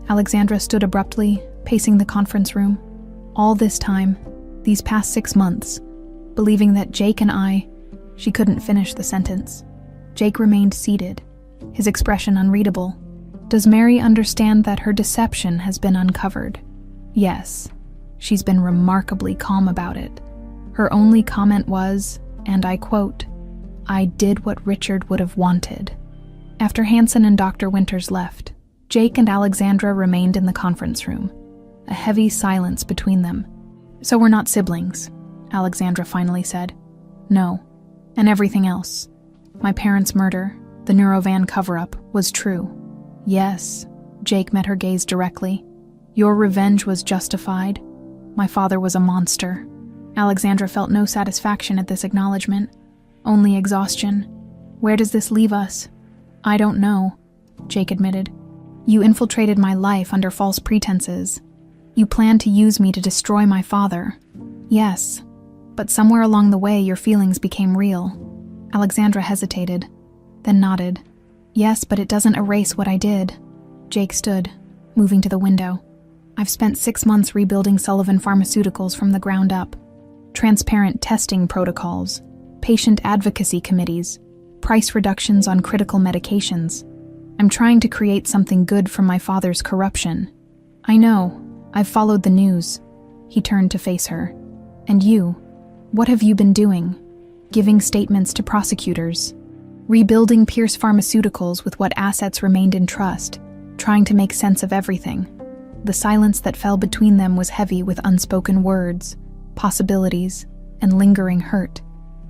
Alexandra stood abruptly, pacing the conference room. All this time, these past 6 months, believing that Jake and she couldn't finish the sentence. Jake remained seated, his expression unreadable. Does Mary understand that her deception has been uncovered? Yes. She's been remarkably calm about it. Her only comment was, and I quote, "I did what Richard would have wanted." After Hansen and Dr. Winters left, Jake and Alexandra remained in the conference room, a heavy silence between them. "So we're not siblings," Alexandra finally said. "No. And everything else. My parents' murder, the Neurovan cover-up, was true." "Yes." Jake met her gaze directly. "Your revenge was justified. My father was a monster." Alexandra felt no satisfaction at this acknowledgement, only exhaustion. "Where does this leave us?" "I don't know," Jake admitted. "You infiltrated my life under false pretenses. You planned to use me to destroy my father." "Yes, but somewhere along the way your feelings became real." Alexandra hesitated, then nodded. "Yes, but it doesn't erase what I did." Jake stood, moving to the window. "I've spent 6 months rebuilding Sullivan Pharmaceuticals from the ground up. Transparent testing protocols, patient advocacy committees, price reductions on critical medications. I'm trying to create something good from my father's corruption. I know, I've followed the news." He turned to face her. "And you? What have you been doing? Giving statements to prosecutors, rebuilding Pierce Pharmaceuticals with what assets remained in trust, trying to make sense of everything." The silence that fell between them was heavy with unspoken words, possibilities, and lingering hurt.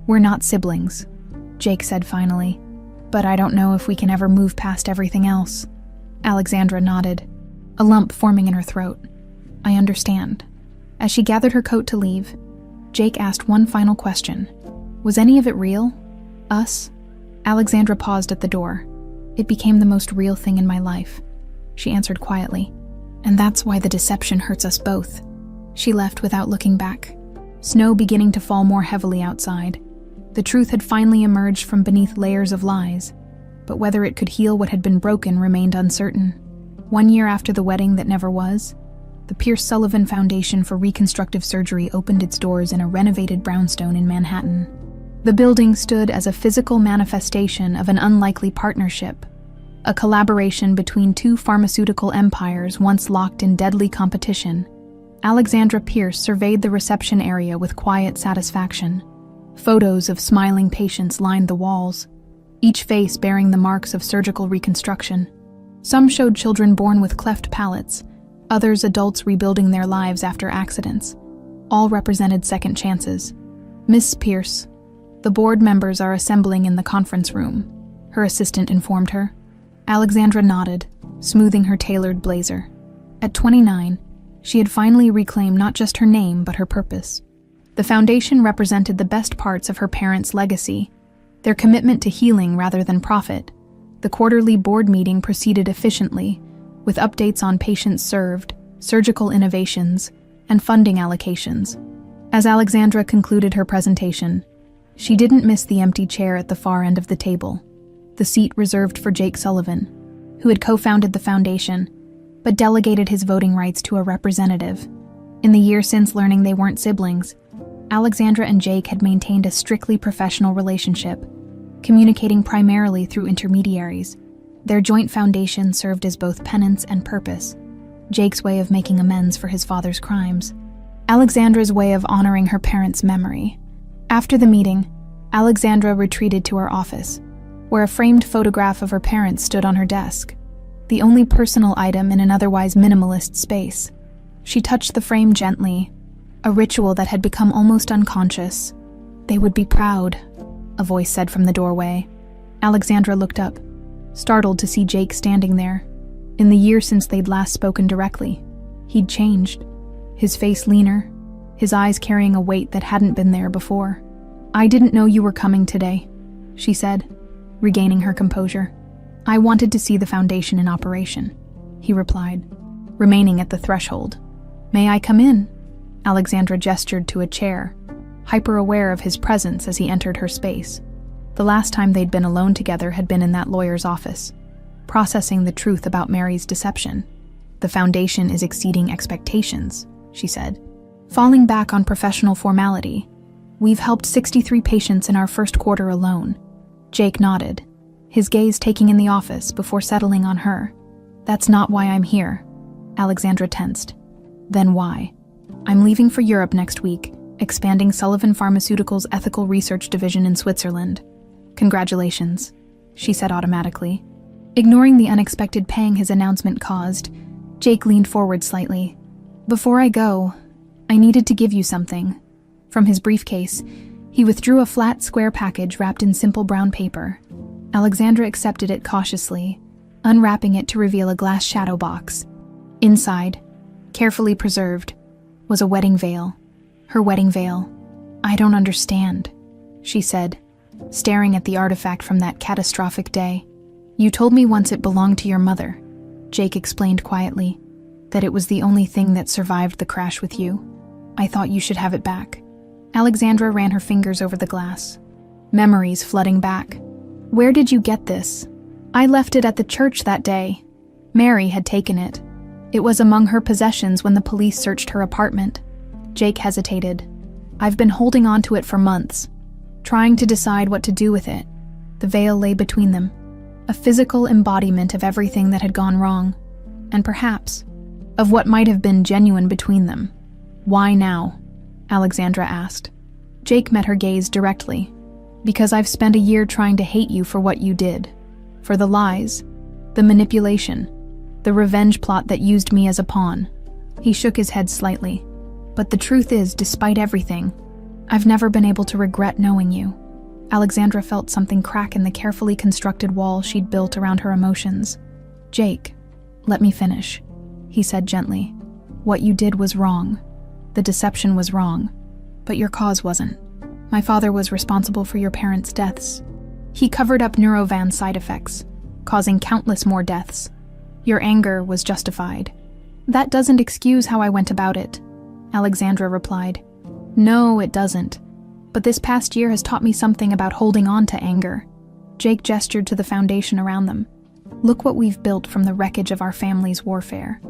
"We're not siblings," Jake said finally, "but I don't know if we can ever move past everything else." Alexandra nodded, a lump forming in her throat. "I understand." As she gathered her coat to leave, Jake asked one final question. "Was any of it real? Us?" Alexandra paused at the door. "It became the most real thing in my life," she answered quietly. "And that's why the deception hurts us both." She left without looking back, snow beginning to fall more heavily outside. The truth had finally emerged from beneath layers of lies, but whether it could heal what had been broken remained uncertain. 1 year after the wedding that never was, the Pierce Sullivan Foundation for Reconstructive Surgery opened its doors in a renovated brownstone in Manhattan. The building stood as a physical manifestation of an unlikely partnership, a collaboration between two pharmaceutical empires once locked in deadly competition. Alexandra Pierce surveyed the reception area with quiet satisfaction. Photos of smiling patients lined the walls, each face bearing the marks of surgical reconstruction. Some showed children born with cleft palates, others adults rebuilding their lives after accidents. All represented second chances. "Miss Pierce, the board members are assembling in the conference room," her assistant informed her. Alexandra nodded, smoothing her tailored blazer. At 29, she had finally reclaimed not just her name but her purpose. The foundation represented the best parts of her parents' legacy, their commitment to healing rather than profit. The quarterly board meeting proceeded efficiently, with updates on patients served, surgical innovations, and funding allocations. As Alexandra concluded her presentation, she didn't miss the empty chair at the far end of the table, the seat reserved for Jake Sullivan. who had co-founded the foundation, but delegated his voting rights to a representative. In the year since learning they weren't siblings, Alexandra and Jake had maintained a strictly professional relationship, communicating primarily through intermediaries. Their joint foundation served as both penance and purpose, Jake's way of making amends for his father's crimes, Alexandra's way of honoring her parents' memory. After the meeting, Alexandra retreated to her office, where a framed photograph of her parents stood on her desk, the only personal item in an otherwise minimalist space. She touched the frame gently, a ritual that had become almost unconscious. "They would be proud," a voice said from the doorway. Alexandra looked up, startled to see Jake standing there. In the year since they'd last spoken directly, he'd changed, his face leaner, his eyes carrying a weight that hadn't been there before. "I didn't know you were coming today," she said, regaining her composure. "I wanted to see the foundation in operation," he replied, remaining at the threshold. "May I come in?" Alexandra gestured to a chair, hyper-aware of his presence as he entered her space. The last time they'd been alone together had been in that lawyer's office, processing the truth about Mary's deception. "The foundation is exceeding expectations," she said, falling back on professional formality. "We've helped 63 patients in our first quarter alone." Jake nodded, his gaze taking in the office before settling on her. "That's not why I'm here." Alexandra tensed. "Then why?" "I'm leaving for Europe next week, expanding Sullivan Pharmaceuticals' ethical research division in Switzerland." "Congratulations," she said automatically. Ignoring the unexpected pang his announcement caused, Jake leaned forward slightly. "Before I go, I needed to give you something." From his briefcase, he withdrew a flat, square package wrapped in simple brown paper. Alexandra accepted it cautiously, unwrapping it to reveal a glass shadow box. Inside, carefully preserved, was a wedding veil. Her wedding veil. "I don't understand," she said, staring at the artifact from that catastrophic day. "You told me once it belonged to your mother," Jake explained quietly, "that it was the only thing that survived the crash with you. I thought you should have it back." Alexandra ran her fingers over the glass, memories flooding back. "Where did you get this?" "I left it at the church that day." Mary had taken it. It was among her possessions when the police searched her apartment. Jake hesitated. "I've been holding on to it for months, trying to decide what to do with it." The veil lay between them, a physical embodiment of everything that had gone wrong, and perhaps of what might have been genuine between them. "Why now?" Alexandra asked. Jake met her gaze directly. "Because I've spent a year trying to hate you for what you did. For the lies, the manipulation, the revenge plot that used me as a pawn." He shook his head slightly. "But the truth is, despite everything, I've never been able to regret knowing you." Alexandra felt something crack in the carefully constructed wall she'd built around her emotions. "Jake, let me finish," he said gently. "What you did was wrong. The deception was wrong. But your cause wasn't. My father was responsible for your parents' deaths. He covered up Neurovan side effects, causing countless more deaths. Your anger was justified." "That doesn't excuse how I went about it," Alexandra replied. "No, it doesn't. But this past year has taught me something about holding on to anger." Jake gestured to the foundation around them. "Look what we've built from the wreckage of our family's warfare.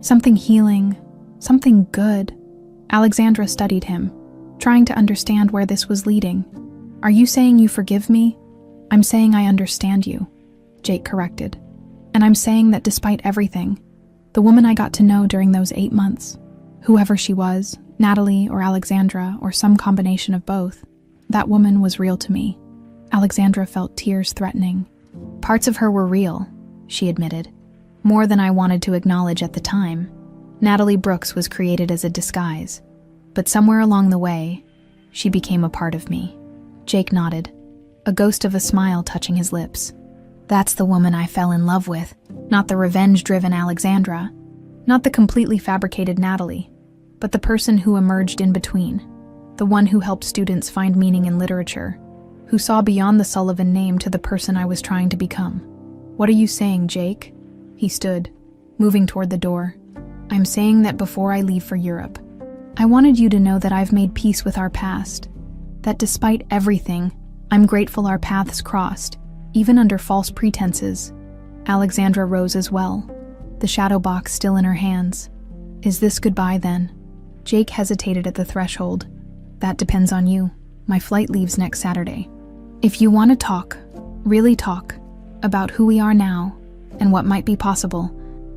Something healing, something good." Alexandra studied him, trying to understand where this was leading. "Are you saying you forgive me?" "I'm saying I understand you," Jake corrected. "And I'm saying that despite everything, the woman I got to know during those 8 months, whoever she was, Natalie or Alexandra or some combination of both, that woman was real to me." Alexandra felt tears threatening. "Parts of her were real," she admitted. "More than I wanted to acknowledge at the time. Natalie Brooks was created as a disguise, but somewhere along the way, she became a part of me." Jake nodded, a ghost of a smile touching his lips. "That's the woman I fell in love with, not the revenge-driven Alexandra, not the completely fabricated Natalie, but the person who emerged in between, the one who helped students find meaning in literature, who saw beyond the Sullivan name to the person I was trying to become." "What are you saying, Jake?" He stood, moving toward the door. "I'm saying that before I leave for Europe, I wanted you to know that I've made peace with our past, that despite everything, I'm grateful our paths crossed, even under false pretenses." Alexandra rose as well, the shadow box still in her hands. Is this goodbye then? Jake hesitated at the threshold. That depends on you. My flight leaves next Saturday. If you want to talk, really talk, about who we are now and what might be possible,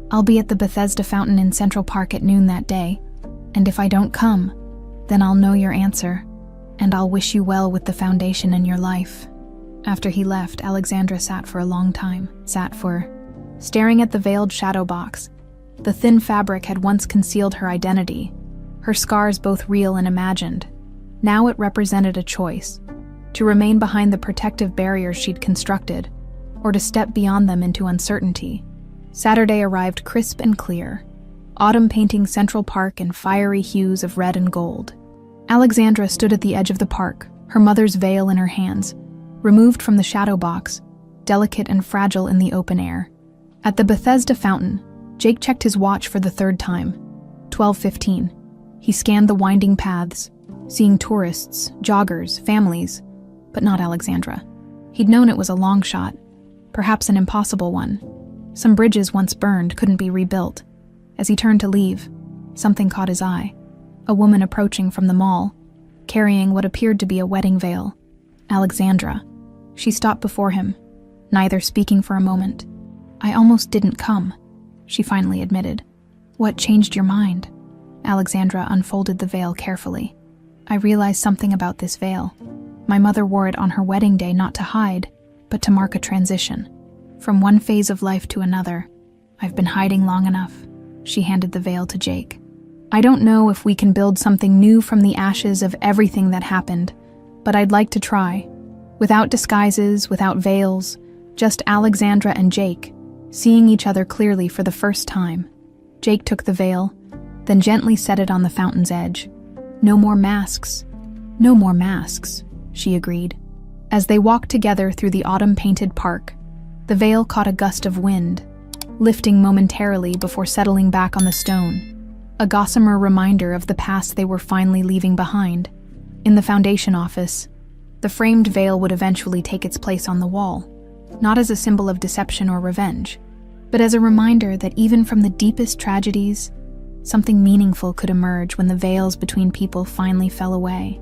I'll be at the Bethesda fountain in Central Park at noon that day, and if I don't come, then I'll know your answer, and I'll wish you well with the foundation in your life. After he left, Alexandra sat for a long time, staring at the veiled shadow box. The thin fabric had once concealed her identity, her scars both real and imagined. Now it represented a choice, to remain behind the protective barriers she'd constructed, or to step beyond them into uncertainty. Saturday arrived crisp and clear, autumn painting Central Park in fiery hues of red and gold. Alexandra stood at the edge of the park, her mother's veil in her hands, removed from the shadow box, delicate and fragile in the open air. At the Bethesda fountain, Jake checked his watch for the third time. 12:15. He scanned the winding paths, seeing tourists, joggers, families, but not Alexandra. He'd known it was a long shot, perhaps an impossible one. Some bridges once burned couldn't be rebuilt. As he turned to leave, something caught his eye. A woman approaching from the mall, carrying what appeared to be a wedding veil. Alexandra. She stopped before him, neither speaking for a moment. I almost didn't come, she finally admitted. What changed your mind? Alexandra unfolded the veil carefully. I realized something about this veil. My mother wore it on her wedding day not to hide, but to mark a transition. From one phase of life to another. I've been hiding long enough. She handed the veil to Jake. I don't know if we can build something new from the ashes of everything that happened, but I'd like to try. Without disguises, without veils, just Alexandra and Jake, seeing each other clearly for the first time. Jake took the veil, then gently set it on the fountain's edge. No more masks. No more masks, she agreed. As they walked together through the autumn-painted park, the veil caught a gust of wind, lifting momentarily before settling back on the stone, a gossamer reminder of the past they were finally leaving behind. In the foundation office, the framed veil would eventually take its place on the wall, not as a symbol of deception or revenge, but as a reminder that even from the deepest tragedies, something meaningful could emerge when the veils between people finally fell away.